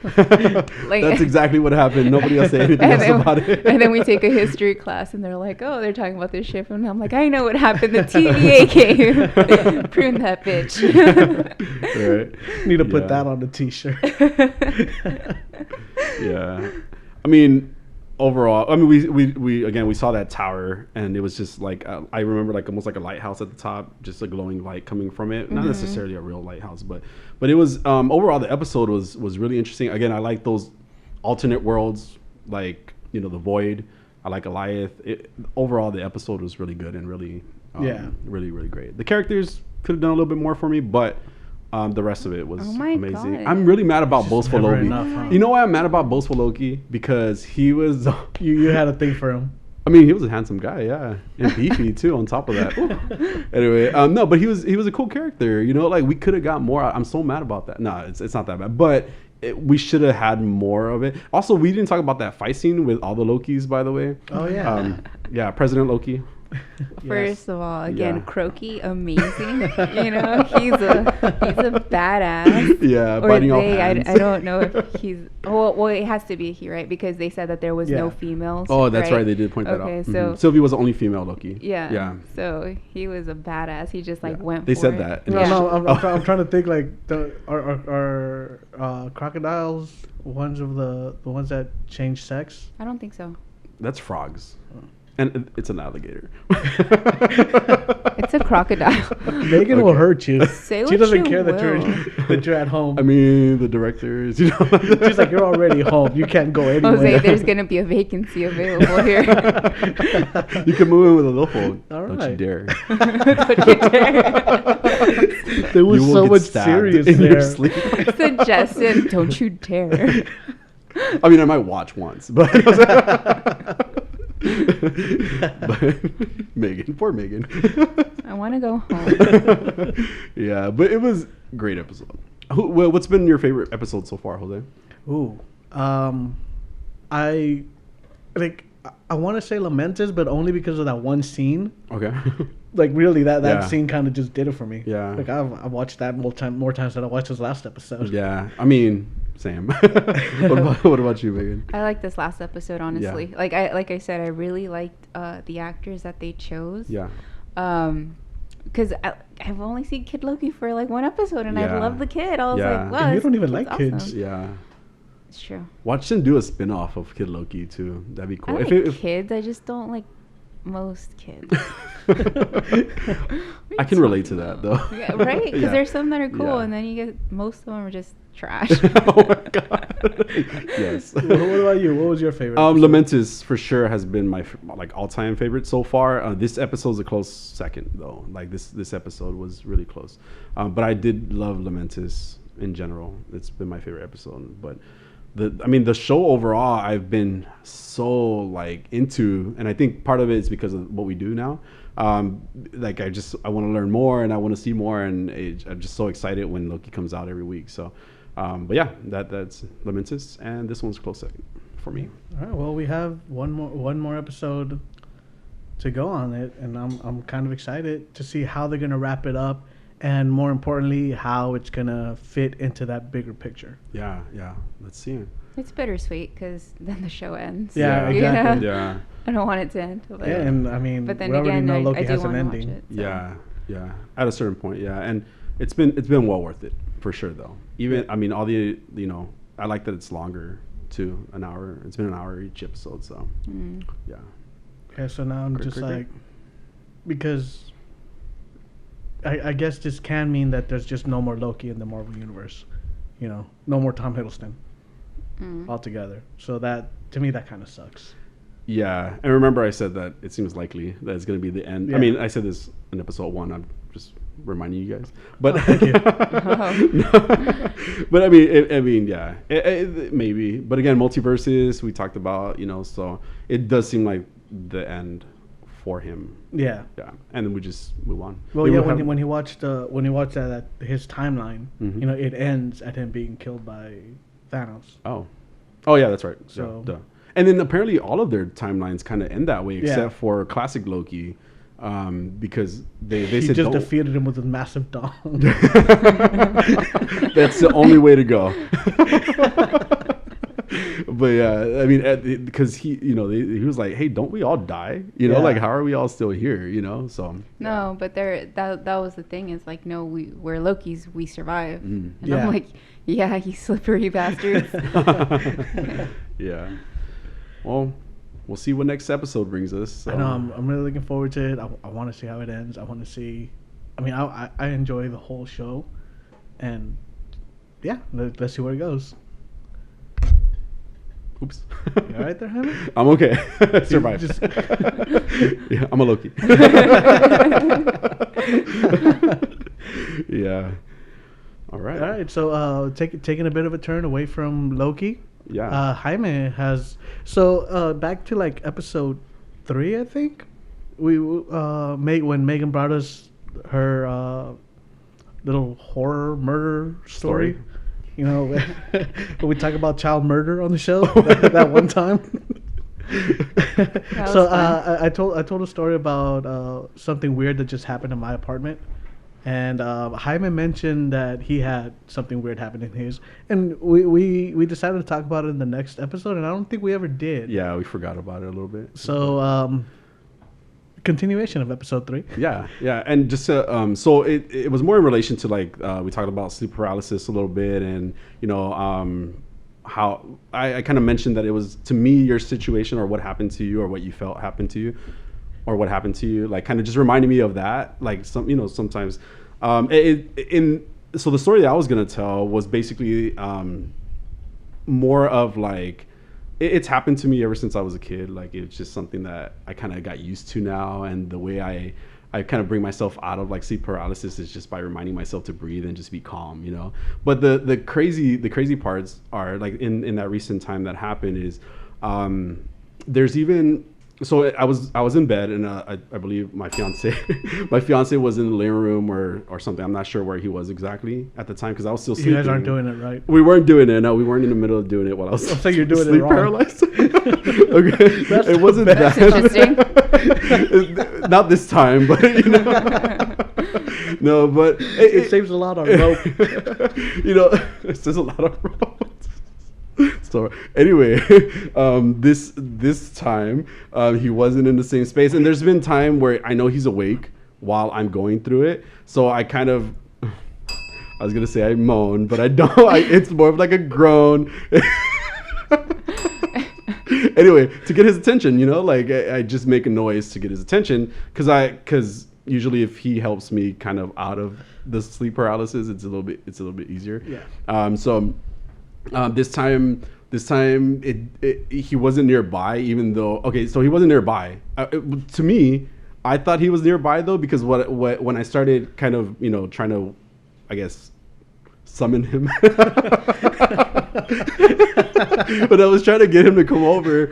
[SPEAKER 3] Like,
[SPEAKER 2] that's exactly what happened. Nobody else said anything else about it.
[SPEAKER 3] And then we take a history class, and they're like, "Oh, they're talking about this ship," and I'm like, "I know what happened. The TVA came, prune that bitch."
[SPEAKER 2] Right.
[SPEAKER 1] Need to put that on the T-shirt.
[SPEAKER 2] Yeah. I mean, overall, I mean, we saw that tower, and it was just like I remember like almost like a lighthouse at the top, just a glowing light coming from it. Not necessarily a real lighthouse, but it was overall the episode was really interesting. Again, I like those alternate worlds, like, you know, the void. I like Goliath. Overall, the episode was really good and really really, really great. The characters could have done a little bit more for me, but the rest of it was amazing. God. I'm really mad about Boastful Loki. You know why I'm mad about Boastful Loki? Because he was
[SPEAKER 1] you had a thing for him.
[SPEAKER 2] I mean, he was a handsome guy, yeah, and beefy too. On top of that, anyway, no, but he was a cool character. You know, like we could have got more. I'm so mad about that. No, it's not that bad, but we should have had more of it. Also, we didn't talk about that fight scene with all the Lokis, by the way.
[SPEAKER 1] Oh yeah,
[SPEAKER 2] yeah, President Loki.
[SPEAKER 3] First of all, again, Croaky, amazing. You know, he's a badass.
[SPEAKER 2] Yeah,
[SPEAKER 3] or
[SPEAKER 2] biting off hands.
[SPEAKER 3] I don't know if he's. Well, it has to be he, right? Because they said that there was no females.
[SPEAKER 2] Oh, that's right. They did point that out.
[SPEAKER 3] Okay, so
[SPEAKER 2] Sylvie was the only female Loki.
[SPEAKER 3] Yeah.
[SPEAKER 2] Yeah.
[SPEAKER 3] So he was a badass. He just like went.
[SPEAKER 2] They
[SPEAKER 3] for
[SPEAKER 2] said
[SPEAKER 3] it.
[SPEAKER 2] that.
[SPEAKER 1] No, I'm trying to think like are crocodiles ones of the ones that change sex?
[SPEAKER 3] I don't think so.
[SPEAKER 2] That's frogs. And it's an alligator.
[SPEAKER 3] It's a crocodile.
[SPEAKER 1] Megan will hurt you.
[SPEAKER 3] Say
[SPEAKER 1] she
[SPEAKER 3] what
[SPEAKER 1] doesn't
[SPEAKER 3] you
[SPEAKER 1] care
[SPEAKER 3] will.
[SPEAKER 1] that you're at home.
[SPEAKER 2] I mean, the directors, you know.
[SPEAKER 1] She's like, you're already home. You can't go anywhere.
[SPEAKER 3] Jose, there's gonna be a vacancy available here.
[SPEAKER 2] You can move in with a local.
[SPEAKER 1] All right.
[SPEAKER 2] Don't you dare.
[SPEAKER 3] Don't you dare.
[SPEAKER 1] There was so much serious
[SPEAKER 2] in
[SPEAKER 1] there.
[SPEAKER 2] your sleep.
[SPEAKER 3] Suggested, don't you dare.
[SPEAKER 2] I mean, I might watch once, but Megan, poor Megan.
[SPEAKER 3] I want to go home.
[SPEAKER 2] Yeah, but it was a great episode. What's been your favorite episode so far, Jose?
[SPEAKER 1] Ooh, I like I want to say Lamentis, but only because of that one scene.
[SPEAKER 2] Okay.
[SPEAKER 1] Like really, that scene kind of just did it for me.
[SPEAKER 2] Yeah.
[SPEAKER 1] Like I've watched that more times than I watched this last episode.
[SPEAKER 2] Yeah. I mean, same. What about you, Megan?
[SPEAKER 3] I like this last episode, honestly. Yeah. Like I said, I really liked the actors that they chose.
[SPEAKER 2] Yeah.
[SPEAKER 3] Because I've only seen Kid Loki for like one episode, and I love the kid. I was like, wow,
[SPEAKER 1] you don't even like
[SPEAKER 3] awesome.
[SPEAKER 1] kids.
[SPEAKER 2] Yeah.
[SPEAKER 3] It's true.
[SPEAKER 2] Watch them do a spin-off of Kid Loki too. That'd be cool.
[SPEAKER 3] I like kids. I just don't like most kids.
[SPEAKER 2] I can relate to that though.
[SPEAKER 3] Yeah, right? Because there's some that are cool, and then you get most of them are just trash.
[SPEAKER 2] Oh my god. Yes.
[SPEAKER 1] What about you? What was your favorite?
[SPEAKER 2] Lamentis for sure has been my like all-time favorite so far. This episode's a close second though. Like this episode was really close. But I did love Lamentis in general. It's been my favorite episode. But the show overall, I've been so like into, and I think part of it is because of what we do now. Like I want to learn more and I want to see more, and I'm just so excited when Loki comes out every week. So, but yeah, that's Lamentis, and this one's close second for me.
[SPEAKER 1] All right. Well, we have one more episode to go on it, and I'm kind of excited to see how they're gonna wrap it up. And more importantly, how it's going to fit into that bigger picture.
[SPEAKER 2] Yeah. Let's see.
[SPEAKER 3] It's bittersweet because then the show ends.
[SPEAKER 1] Yeah, exactly.
[SPEAKER 3] You know? Yeah. I don't want it to end.
[SPEAKER 1] But, yeah, and I mean,
[SPEAKER 3] but then
[SPEAKER 1] we
[SPEAKER 3] again,
[SPEAKER 1] know Loki
[SPEAKER 3] I do
[SPEAKER 1] has an
[SPEAKER 3] want
[SPEAKER 1] ending.
[SPEAKER 3] to watch it. So.
[SPEAKER 2] Yeah. At a certain point, yeah. And it's been well worth it for sure, though. Even, I mean, all the, I like that it's longer too, an hour. It's been an hour each episode, so yeah.
[SPEAKER 1] Okay, so now I'm great. Because I guess this can mean that there's just no more Loki in the Marvel Universe. No more Tom Hiddleston altogether. So that, to me, that kind of sucks.
[SPEAKER 2] Yeah. And remember I said that it seems likely that it's going to be the end. Yeah. I mean, I said this in episode 1. I'm just reminding you guys. But
[SPEAKER 1] thank you.
[SPEAKER 2] But I mean, yeah. It maybe. But again, multiverses, we talked about, so it does seem like the end for him. Yeah. And then we just move on.
[SPEAKER 1] Well, when he watched that his timeline, it ends at him being killed by Thanos.
[SPEAKER 2] Oh yeah, that's right. So and then apparently all of their timelines kind of end that way, except for classic Loki, because they said
[SPEAKER 1] just defeated him with a massive dong.
[SPEAKER 2] That's the only way to go. But yeah, I mean, because he was like, "Hey, don't we all die? Like how are we all still here? So
[SPEAKER 3] no, but that was the thing is like, no, we're Lokis, we survive, and
[SPEAKER 1] yeah.
[SPEAKER 3] I'm like, yeah, you slippery bastards.
[SPEAKER 2] Yeah. Well, we'll see what next episode brings us. So.
[SPEAKER 1] I know I'm really looking forward to it. I want to see how it ends. I want to see. I mean, I enjoy the whole show, and yeah, let's see where it goes.
[SPEAKER 2] Oops.
[SPEAKER 1] You all right there, Jaime?
[SPEAKER 2] I'm okay. Survive. Yeah, I'm a Loki. Yeah. All right.
[SPEAKER 1] So, taking a bit of a turn away from Loki.
[SPEAKER 2] Yeah.
[SPEAKER 1] Jaime has back to like episode 3, I think. We when Megan brought us her little horror murder story. When we talk about child murder on the show that one time. So I told a story about something weird that just happened in my apartment, and Jaime mentioned that he had something weird happen in his, and we decided to talk about it in the next episode, and I don't think we ever did.
[SPEAKER 2] Yeah, we forgot about it a little bit.
[SPEAKER 1] So continuation of episode 3.
[SPEAKER 2] Yeah, and just so it was more in relation to like we talked about sleep paralysis a little bit, and how I kind of mentioned that it was, to me, your situation or what happened to you or what you felt happened to you or what happened to you, like kind of just reminded me of that, like sometimes so the story that I was gonna tell was basically more of like, it's happened to me ever since I was a kid. Like, it's just something that I kind of got used to now, and the way I kind of bring myself out of like sleep paralysis is just by reminding myself to breathe and just be calm, But the crazy parts are like in that recent time that happened is there's even. So I was in bed, and I believe my fiance was in the living room or something. I'm not sure where he was exactly at the time because I was still sleeping.
[SPEAKER 1] You guys aren't doing it right.
[SPEAKER 2] We weren't doing it. No, we weren't in the middle of doing it while I was
[SPEAKER 1] you're doing sleep
[SPEAKER 2] paralyzed. Okay,
[SPEAKER 1] That's
[SPEAKER 2] it wasn't that.
[SPEAKER 3] That's interesting.
[SPEAKER 2] Not this time, but no, but
[SPEAKER 1] it saves a lot on rope.
[SPEAKER 2] It saves a lot of rope. So anyway, this time he wasn't in the same space, and there's been time where I know he's awake while I'm going through it, so I kind of. I was gonna say I moan, but I don't. It's more of like a groan. Anyway, to get his attention, like I just make a noise to get his attention, because usually if he helps me kind of out of the sleep paralysis, it's a little bit easier.
[SPEAKER 1] Yeah.
[SPEAKER 2] So this time he wasn't nearby, even though so he wasn't nearby. To me, I thought he was nearby though, because when I started kind of trying to, I guess, summon him. But I was trying to get him to come over.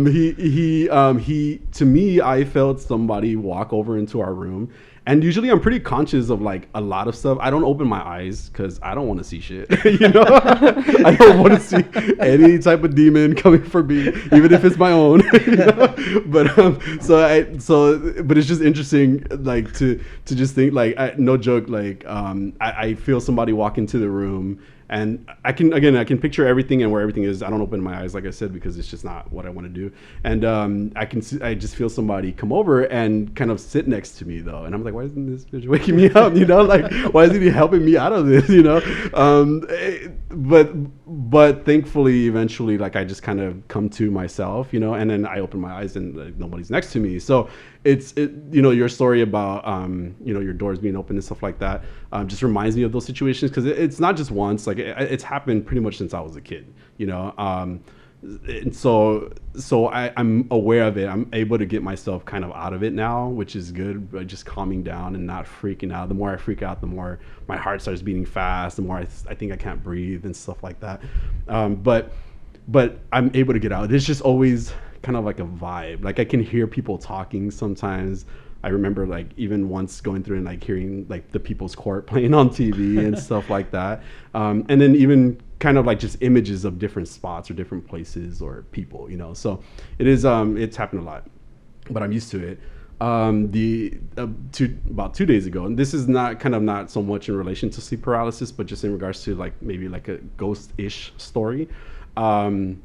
[SPEAKER 2] He to me, I felt somebody walk over into our room. And usually I'm pretty conscious of like a lot of stuff. I don't open my eyes because I don't want to see shit. I don't want to see any type of demon coming for me, even if it's my own. But but it's just interesting, like to just think, like, no joke, like I feel somebody walk into the room. And I can picture everything and where everything is. I don't open my eyes, like I said, because it's just not what I want to do. And I just feel somebody come over and kind of sit next to me though. And I'm like, why isn't this bitch waking me up? Like, why isn't he helping me out of this? But thankfully, eventually, like I just kind of come to myself, and then I open my eyes and like, nobody's next to me. So it's your story about your doors being open and stuff like that just reminds me of those situations, because it's not just once. Like it's happened pretty much since I was a kid, and so I'm aware of it. I'm able to get myself kind of out of it now, which is good, by just calming down and not freaking out. The more I freak out, the more my heart starts beating fast, the more I think I can't breathe and stuff like that. But I'm able to get out. It's just always kind of like a vibe. Like I can hear people talking sometimes. I remember like even once going through and like hearing like the People's Court playing on TV and stuff like that. And then even kind of like just images of different spots or different places or people, So it is, it's happened a lot, but I'm used to it. About 2 days ago, and this is not so much in relation to sleep paralysis, but just in regards to like maybe like a ghost-ish story. Probably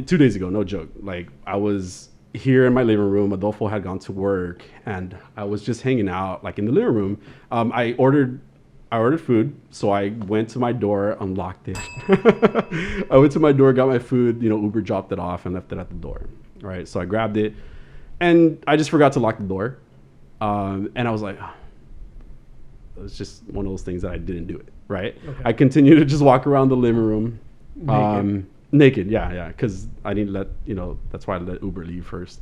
[SPEAKER 2] 2 days ago, no joke. Like I was here in my living room. Adolfo had gone to work, and I was just hanging out like in the living room. I ordered food, so I went to my door, unlocked it. I went to my door, got my food. Uber dropped it off and left it at the door. All right, so I grabbed it, and I just forgot to lock the door. And I was like, it was just one of those things that I didn't do it. Right. Okay. I continued to just walk around the living room. Naked, yeah, because I didn't let, that's why I let Uber leave first.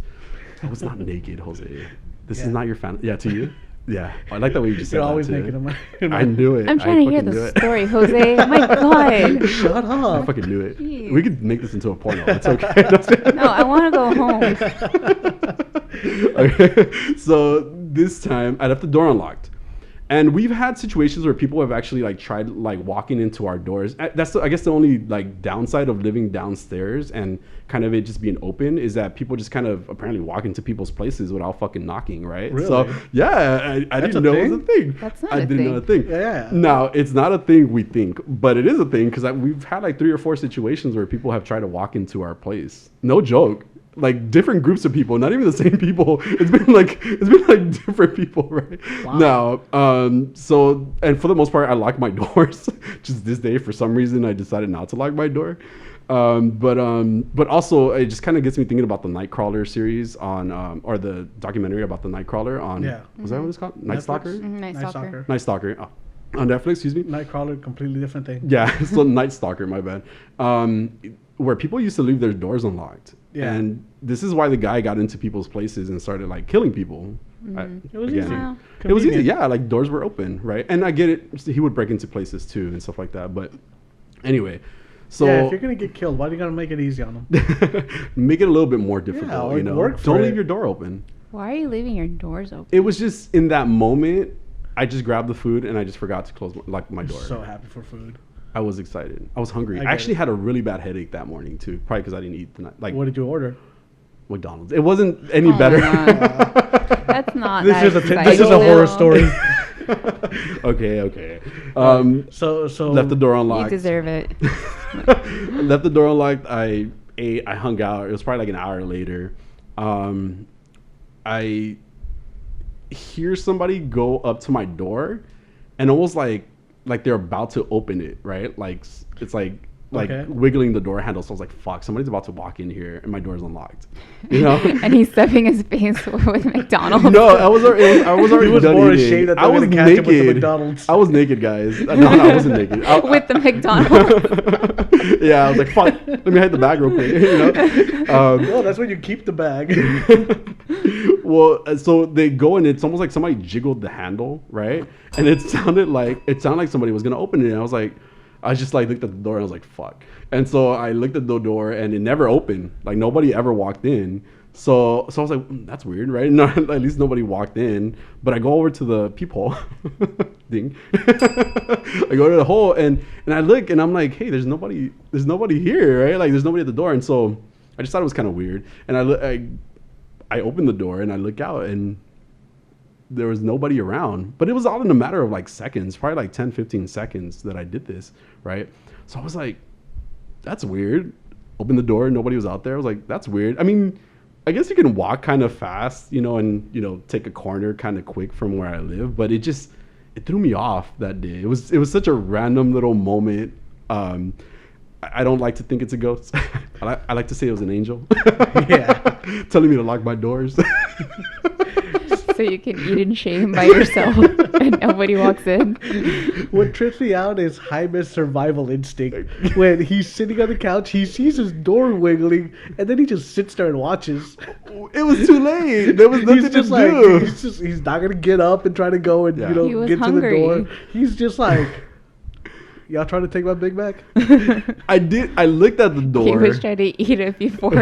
[SPEAKER 2] I was not naked, Jose. This is not your fan. Yeah, to you? Yeah. I like that way you just said that. You're always naked in my
[SPEAKER 3] I knew it. I'm trying to hear the story, Jose. Oh my God.
[SPEAKER 1] Shut up.
[SPEAKER 2] I fucking knew it. Jeez. We could make this into a porno. It's okay.
[SPEAKER 3] No, I want to go home.
[SPEAKER 2] Okay. So this time, I left the door unlocked. And we've had situations where people have actually like tried like walking into our doors. That's I guess the only like downside of living downstairs and kind of it just being open is that people just kind of apparently walk into people's places without fucking knocking, right?
[SPEAKER 1] Really?
[SPEAKER 2] So yeah, I didn't know it was a thing.
[SPEAKER 3] That's not a thing. I didn't know
[SPEAKER 2] a thing.
[SPEAKER 1] Yeah.
[SPEAKER 2] Now it's not a thing we think, but it is a thing because we've had like 3 or 4 situations where people have tried to walk into our place. No joke. Like different groups of people, not even the same people. It's been like different people, right? Wow. Now, so and for the most part, I lock my doors. Just this day, for some reason, I decided not to lock my door. But also, it just kind of gets me thinking about the Nightcrawler series on, or the documentary about the Nightcrawler on.
[SPEAKER 1] Yeah.
[SPEAKER 2] Was that what it's called? Night Stalker.
[SPEAKER 3] Mm-hmm.
[SPEAKER 2] Night Stalker. Oh. On Netflix, excuse me.
[SPEAKER 1] Nightcrawler, completely different thing.
[SPEAKER 2] Yeah, so Night Stalker, my bad. Where people used to leave their doors unlocked. Yeah. And this is why the guy got into people's places and started like killing people.
[SPEAKER 1] It was easy. Wow.
[SPEAKER 2] It was easy. Yeah, like doors were open, right? And I get it. He would break into places too and stuff like that. But anyway, so
[SPEAKER 1] yeah, if you're gonna get killed, why do you gotta make it easy on them?
[SPEAKER 2] Make it a little bit more difficult.
[SPEAKER 1] Yeah,
[SPEAKER 2] you know,
[SPEAKER 1] don't
[SPEAKER 2] leave your door open.
[SPEAKER 3] Why are you leaving your doors open?
[SPEAKER 2] It was just in that moment. I just grabbed the food and I just forgot to close my door.
[SPEAKER 1] So happy for food.
[SPEAKER 2] I was excited. I was hungry. I
[SPEAKER 1] get
[SPEAKER 2] actually
[SPEAKER 1] it.
[SPEAKER 2] had a really bad headache that morning too. Probably because I didn't eat the night. Like
[SPEAKER 1] What did you order?
[SPEAKER 2] McDonald's. It wasn't any
[SPEAKER 3] Oh
[SPEAKER 2] better.
[SPEAKER 3] my God. That's not
[SPEAKER 1] This
[SPEAKER 3] that
[SPEAKER 1] is
[SPEAKER 3] exciting.
[SPEAKER 1] a horror story.
[SPEAKER 2] Okay.
[SPEAKER 1] So
[SPEAKER 2] Left the door
[SPEAKER 3] You
[SPEAKER 2] unlocked.
[SPEAKER 3] deserve it.
[SPEAKER 2] Left the door unlocked. I ate. I hung out. It was probably like an hour later. I hear somebody go up to my door, and almost like they're about to open it. Right? Like it's like
[SPEAKER 1] Okay.
[SPEAKER 2] wiggling the door handle. So I was like, "Fuck! Somebody's about to walk in here, and my door's unlocked." You know.
[SPEAKER 3] And he's stuffing his face with McDonald's.
[SPEAKER 2] No, I was already.
[SPEAKER 1] He was
[SPEAKER 2] done
[SPEAKER 1] more
[SPEAKER 2] eating.
[SPEAKER 1] ashamed that
[SPEAKER 2] I
[SPEAKER 1] they were
[SPEAKER 2] was
[SPEAKER 1] gonna catch him with the
[SPEAKER 2] naked.
[SPEAKER 1] McDonald's.
[SPEAKER 2] I was naked, guys. No, I wasn't naked.
[SPEAKER 3] With the McDonald's.
[SPEAKER 2] Yeah, I was like, "Fuck! Let me hide the bag real quick." You know.
[SPEAKER 1] No, that's when you keep the bag.
[SPEAKER 2] Well, so they go and it's almost like somebody jiggled the handle, right? And it sounded like somebody was gonna open it. And I just like looked at the door and I was like, "Fuck!" And so I looked at the door and it never opened. Like nobody ever walked in. So I was like, that's weird, right? No, at least nobody walked in. But I go over to the peephole, ding. I go to the hole and I look and I'm like, hey, there's nobody here, right? Like there's nobody at the door. And so I just thought it was kind of weird. And I opened the door and I look out and there was nobody around. But it was all in a matter of like seconds, probably like 10, 15 seconds that I did this, right? So I was like, that's weird. Opened the door, nobody was out there. I was like, that's weird. I mean, I guess you can walk kind of fast, and take a corner kind of quick from where I live, but it threw me off that day. It was such a random little moment. I don't like to think it's a ghost. I like to say it was an angel.
[SPEAKER 1] Yeah.
[SPEAKER 2] Telling me to lock my doors.
[SPEAKER 3] So you can eat in shame by yourself and nobody walks in.
[SPEAKER 1] What trips me out is Jaime's survival instinct. When he's sitting on the couch, he sees his door wiggling, and then he just sits there and watches.
[SPEAKER 2] It was too late. There was nothing
[SPEAKER 1] He's just
[SPEAKER 2] to
[SPEAKER 1] like,
[SPEAKER 2] do.
[SPEAKER 1] he's not gonna get up and try to go and
[SPEAKER 2] Yeah.
[SPEAKER 3] He was
[SPEAKER 1] get
[SPEAKER 3] hungry.
[SPEAKER 1] to the door. He's just like, y'all trying to take my Big Mac?
[SPEAKER 2] I looked at the door.
[SPEAKER 3] He was trying to eat it before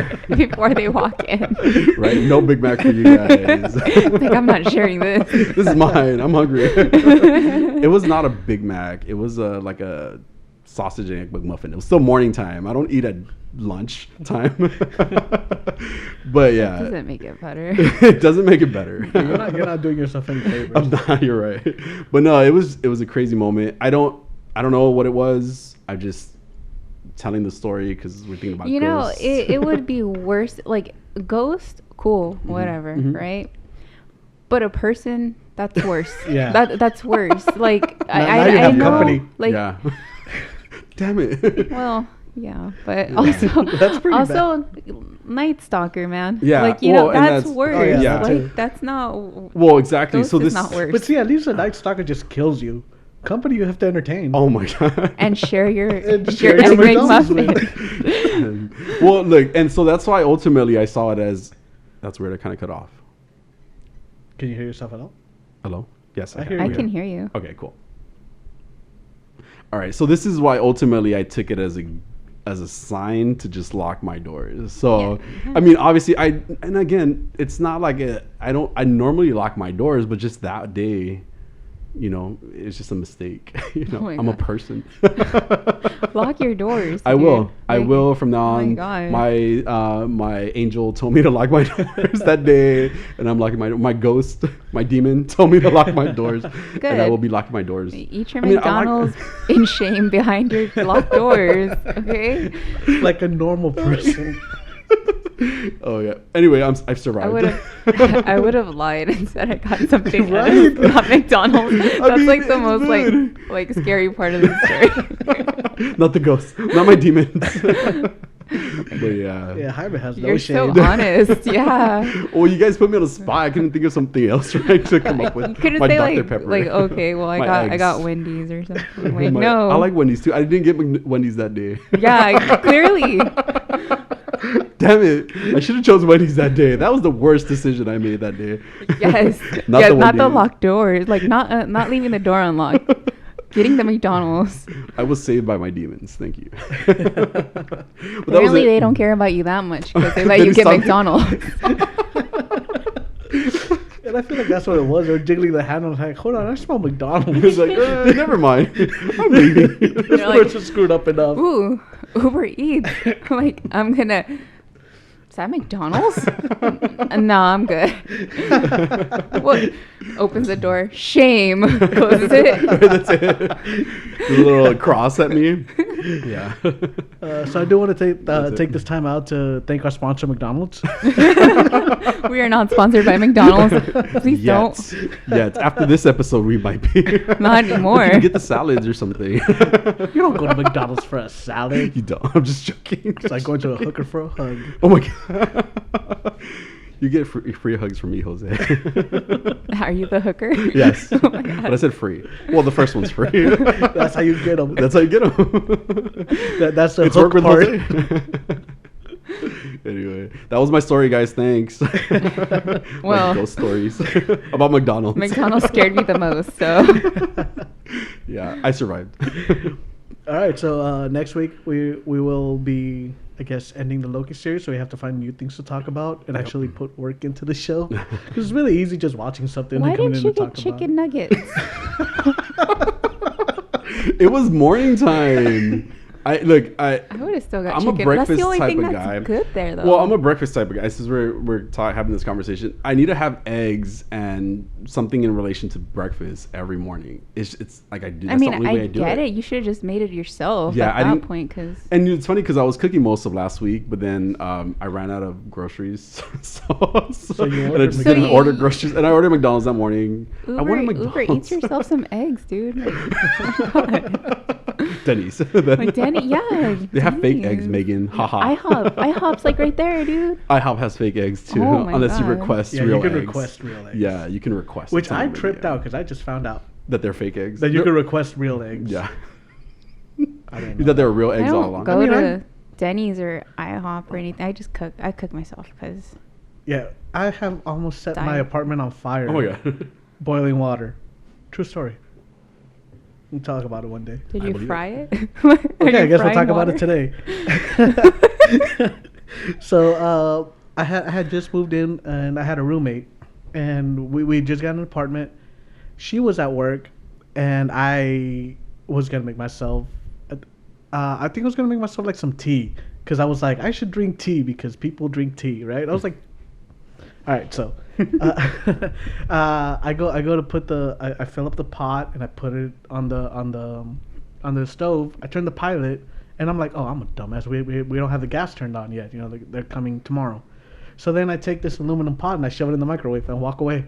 [SPEAKER 3] they walk in.
[SPEAKER 2] Right? No Big Mac for you guys.
[SPEAKER 3] Like, I'm not sharing this.
[SPEAKER 2] This is mine. I'm hungry. It was not a Big Mac. It was like a sausage and egg McMuffin. It was still morning time. I don't eat at lunch time. But yeah.
[SPEAKER 3] That doesn't make it better.
[SPEAKER 2] It doesn't make it better.
[SPEAKER 1] You're not doing yourself any favors.
[SPEAKER 2] I'm not. You're right. But no, it was a crazy moment. I don't know what it was. I'm just telling the story because we're thinking about ghosts.
[SPEAKER 3] It would be worse. Like, ghost, cool, whatever, right? But a person, that's worse.
[SPEAKER 1] Yeah.
[SPEAKER 3] That's worse. Like,
[SPEAKER 1] Now you
[SPEAKER 3] I
[SPEAKER 1] have
[SPEAKER 3] know.
[SPEAKER 1] company.
[SPEAKER 3] Like,
[SPEAKER 2] Yeah. Damn it.
[SPEAKER 3] well, yeah, but also,
[SPEAKER 1] That's pretty
[SPEAKER 3] Night Stalker, man.
[SPEAKER 2] Yeah,
[SPEAKER 3] like
[SPEAKER 2] well, and
[SPEAKER 3] that's
[SPEAKER 2] that's-
[SPEAKER 3] worse.
[SPEAKER 1] Oh, yeah,
[SPEAKER 2] Yeah.
[SPEAKER 1] that too.
[SPEAKER 3] Like, that's not.
[SPEAKER 2] Well, exactly.
[SPEAKER 3] Ghost
[SPEAKER 2] So
[SPEAKER 3] is
[SPEAKER 2] this
[SPEAKER 3] not worse.
[SPEAKER 1] But see, at least a Night Stalker just kills you. Company you have to entertain.
[SPEAKER 2] Oh my god.
[SPEAKER 3] And share your
[SPEAKER 1] And
[SPEAKER 3] your
[SPEAKER 1] share
[SPEAKER 3] egg
[SPEAKER 1] your McDonald's
[SPEAKER 3] McMuffin.
[SPEAKER 2] Well, look, and so that's why ultimately I saw it as that's weird. I kind of cut off.
[SPEAKER 1] Can you hear yourself at all?
[SPEAKER 2] Hello. Yes,
[SPEAKER 1] I
[SPEAKER 2] can.
[SPEAKER 1] hear
[SPEAKER 3] I
[SPEAKER 1] you.
[SPEAKER 3] can hear you.
[SPEAKER 2] Okay, cool. All right, so this is why ultimately I took it as a sign to just lock my doors. So,
[SPEAKER 3] Yeah.
[SPEAKER 2] I mean, obviously, and again, it's not like I normally lock my doors, but just that day, it's just a mistake.
[SPEAKER 3] Oh my
[SPEAKER 2] I'm a
[SPEAKER 3] God.
[SPEAKER 2] person.
[SPEAKER 3] Lock your doors.
[SPEAKER 2] I
[SPEAKER 3] dude.
[SPEAKER 2] will. I
[SPEAKER 3] Like,
[SPEAKER 2] will from now
[SPEAKER 3] oh my
[SPEAKER 2] on.
[SPEAKER 3] God.
[SPEAKER 2] My angel told me to lock my doors that day, and I'm locking my ghost, my demon told me to lock my doors, and I
[SPEAKER 3] Good.
[SPEAKER 2] will be locking my doors.
[SPEAKER 3] Eat your
[SPEAKER 2] I mean, I like-
[SPEAKER 3] McDonald's in shame behind your locked doors. Okay.
[SPEAKER 1] Like a normal person.
[SPEAKER 2] Oh yeah. Anyway, I've survived.
[SPEAKER 3] I would have lied and said I got something
[SPEAKER 1] Right?
[SPEAKER 3] else, not McDonald's. That's
[SPEAKER 2] mean,
[SPEAKER 3] like the
[SPEAKER 2] it's
[SPEAKER 3] most
[SPEAKER 2] good.
[SPEAKER 3] like scary part of the story.
[SPEAKER 2] Not the ghost, not my demons. But yeah.
[SPEAKER 1] Yeah, Jaime has no
[SPEAKER 3] You're
[SPEAKER 1] shame.
[SPEAKER 3] so honest. Yeah.
[SPEAKER 2] Well, you guys put me on the spot. I couldn't think of something else, right, to come up with.
[SPEAKER 3] You couldn't
[SPEAKER 2] My
[SPEAKER 3] say
[SPEAKER 2] Dr.
[SPEAKER 3] like
[SPEAKER 2] Pepper.
[SPEAKER 3] okay, well I
[SPEAKER 2] My
[SPEAKER 3] got
[SPEAKER 2] eggs.
[SPEAKER 3] Wendy's or something. Like,
[SPEAKER 2] My-
[SPEAKER 3] no.
[SPEAKER 2] I like Wendy's too. I didn't get Wendy's that day.
[SPEAKER 3] Yeah, clearly.
[SPEAKER 2] Damn it! I should have chosen Wendy's that day. That was the worst decision I made that day.
[SPEAKER 3] Yes.
[SPEAKER 2] Not
[SPEAKER 3] yeah,
[SPEAKER 2] the
[SPEAKER 3] not the
[SPEAKER 2] Wendy's.
[SPEAKER 3] locked doors. Like not leaving the door unlocked. Getting the McDonald's.
[SPEAKER 2] I was saved by my demons. Thank you. But that was
[SPEAKER 3] Apparently
[SPEAKER 2] it.
[SPEAKER 3] they don't care about you that much because they let
[SPEAKER 2] Then
[SPEAKER 3] you
[SPEAKER 2] it's
[SPEAKER 3] get
[SPEAKER 2] something-
[SPEAKER 3] McDonald's.
[SPEAKER 1] And And I feel like that's what it was. They were jiggling the hand. I was like, hold on, I smell McDonald's.
[SPEAKER 2] He's like, never mind. I'm leaving.
[SPEAKER 1] This person screwed up enough.
[SPEAKER 3] Ooh, Uber Eats. I'm like, I'm gonna. Is that McDonald's? No, I'm good. What? Opens the door. Shame. Closes it.
[SPEAKER 2] That's it. The little cross at me. Yeah.
[SPEAKER 1] So I do want to take this time out to thank our sponsor, McDonald's.
[SPEAKER 3] We are not sponsored by McDonald's. Please don't.
[SPEAKER 2] Yet. After this episode, we might be.
[SPEAKER 3] Not anymore.
[SPEAKER 2] You can get the salads or something.
[SPEAKER 1] You don't go to McDonald's for a salad.
[SPEAKER 2] You don't. I'm just joking.
[SPEAKER 1] It's like going to a hooker for a hug.
[SPEAKER 2] Oh my god. You get free hugs from me, Jose.
[SPEAKER 3] Are you the hooker?
[SPEAKER 2] Yes.
[SPEAKER 3] Oh my God.
[SPEAKER 2] But I said free. Well, the first one's free.
[SPEAKER 1] That's how you get them.
[SPEAKER 2] That's how you get them.
[SPEAKER 1] That's the
[SPEAKER 2] It's
[SPEAKER 1] hook
[SPEAKER 2] work with
[SPEAKER 1] part.
[SPEAKER 2] Jose. Anyway, that was my story, guys. Thanks.
[SPEAKER 3] Well,
[SPEAKER 2] those stories about McDonald's.
[SPEAKER 3] McDonald's scared me the most, so.
[SPEAKER 2] Yeah, I survived.
[SPEAKER 1] All right, so next week we will be, I guess, ending the Loki series, so we have to find new things to talk about and actually put work into the show. Because it's really easy just watching something
[SPEAKER 3] Why
[SPEAKER 1] and coming
[SPEAKER 3] didn't
[SPEAKER 1] in
[SPEAKER 3] you
[SPEAKER 1] to talk
[SPEAKER 3] get chicken
[SPEAKER 1] about
[SPEAKER 3] nuggets?
[SPEAKER 2] It was morning time. I would
[SPEAKER 3] have still got
[SPEAKER 2] I'm
[SPEAKER 3] chicken.
[SPEAKER 2] a breakfast
[SPEAKER 3] That's the only
[SPEAKER 2] type
[SPEAKER 3] thing
[SPEAKER 2] of
[SPEAKER 3] that's
[SPEAKER 2] guy.
[SPEAKER 3] good there, though.
[SPEAKER 2] Well, I'm a breakfast type of guy. Since we're having this conversation, I need to have eggs and something in relation to breakfast every morning. It's like I do. That's the only way I do
[SPEAKER 3] get it. You should have just made it yourself
[SPEAKER 2] Yeah,
[SPEAKER 3] at
[SPEAKER 2] I
[SPEAKER 3] that
[SPEAKER 2] didn't-
[SPEAKER 3] point, because
[SPEAKER 2] And it's funny because I was cooking most of last week, but then I ran out of groceries, so
[SPEAKER 1] you
[SPEAKER 2] and I just
[SPEAKER 1] ordered
[SPEAKER 2] didn't
[SPEAKER 3] McDonald's.
[SPEAKER 2] order groceries. And I ordered McDonald's that morning. I wanted
[SPEAKER 3] Uber eats yourself some eggs, dude.
[SPEAKER 2] Denny's.
[SPEAKER 3] Like Denny, yeah.
[SPEAKER 2] They have fake
[SPEAKER 3] Denny's.
[SPEAKER 2] eggs, Megan. Haha.
[SPEAKER 3] IHOP's like right there, dude.
[SPEAKER 2] IHOP has fake eggs too,
[SPEAKER 3] Oh my
[SPEAKER 2] unless you
[SPEAKER 3] God.
[SPEAKER 2] request
[SPEAKER 1] Yeah,
[SPEAKER 2] real
[SPEAKER 1] you can
[SPEAKER 2] eggs.
[SPEAKER 1] request real eggs.
[SPEAKER 2] Yeah, you can request.
[SPEAKER 1] Which
[SPEAKER 2] It's on
[SPEAKER 1] I
[SPEAKER 2] the
[SPEAKER 1] tripped
[SPEAKER 2] menu.
[SPEAKER 1] out because I just found out
[SPEAKER 2] that they're fake eggs.
[SPEAKER 1] that you can request real eggs.
[SPEAKER 2] Yeah.
[SPEAKER 1] I didn't
[SPEAKER 2] You
[SPEAKER 1] know.
[SPEAKER 2] thought they were real
[SPEAKER 3] I
[SPEAKER 2] eggs all
[SPEAKER 3] don't
[SPEAKER 2] along.
[SPEAKER 3] go
[SPEAKER 1] I mean,
[SPEAKER 3] to Denny's or IHOP or anything. I just cook. I cook myself because
[SPEAKER 1] Yeah, I have almost set my
[SPEAKER 3] Dying.
[SPEAKER 1] apartment on fire.
[SPEAKER 2] Oh my god.
[SPEAKER 1] Boiling water. True story. We'll talk about it one day.
[SPEAKER 3] did
[SPEAKER 2] I
[SPEAKER 3] you
[SPEAKER 2] believe
[SPEAKER 3] fry it?
[SPEAKER 1] Okay, I guess we'll talk about it today. So I had just moved in and I had a roommate, and we just got an apartment. She was at work, and I was gonna make myself. I think I was gonna make myself like some tea, because I was like, I should drink tea because people drink tea, right? I was like, all right, so I go to put I fill up the pot and I put it on the stove. I turn the pilot and I'm like, oh, I'm a dumbass. We don't have the gas turned on yet. You know, they're coming tomorrow. So then I take this aluminum pot and I shove it in the microwave and walk away.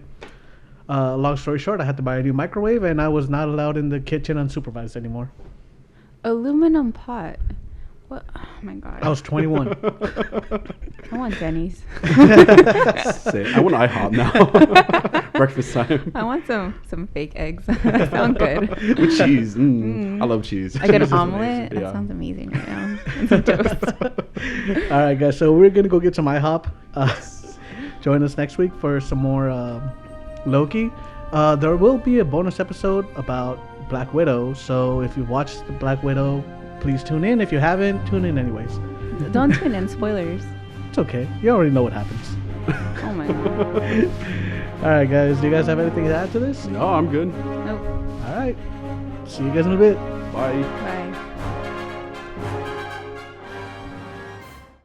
[SPEAKER 1] Long story short, I had to buy a new microwave and I was not allowed in the kitchen unsupervised anymore.
[SPEAKER 3] Aluminum pot. What? Oh my god.
[SPEAKER 1] I was 21.
[SPEAKER 3] I want Denny's.
[SPEAKER 2] Say, I want IHOP now. Breakfast time.
[SPEAKER 3] I want some fake eggs. That sound good.
[SPEAKER 2] With cheese. I love cheese.
[SPEAKER 3] I got
[SPEAKER 2] Cheese is
[SPEAKER 3] an omelet.
[SPEAKER 2] amazing.
[SPEAKER 3] That
[SPEAKER 2] Yeah.
[SPEAKER 3] sounds amazing right now. And some toast.
[SPEAKER 1] All right, guys. So we're gonna go get some IHOP. Join us next week for some more Loki. There will be a bonus episode about Black Widow. So if you've watched the Black Widow, please tune in. If you haven't, tune in anyways.
[SPEAKER 3] Don't tune in. Spoilers.
[SPEAKER 1] It's okay. You already know what happens.
[SPEAKER 3] Oh my god.
[SPEAKER 1] All right, guys. Do you guys have anything to add to this?
[SPEAKER 2] No, I'm good.
[SPEAKER 3] Nope.
[SPEAKER 1] All right. See you guys in a bit.
[SPEAKER 2] Bye.
[SPEAKER 3] Bye.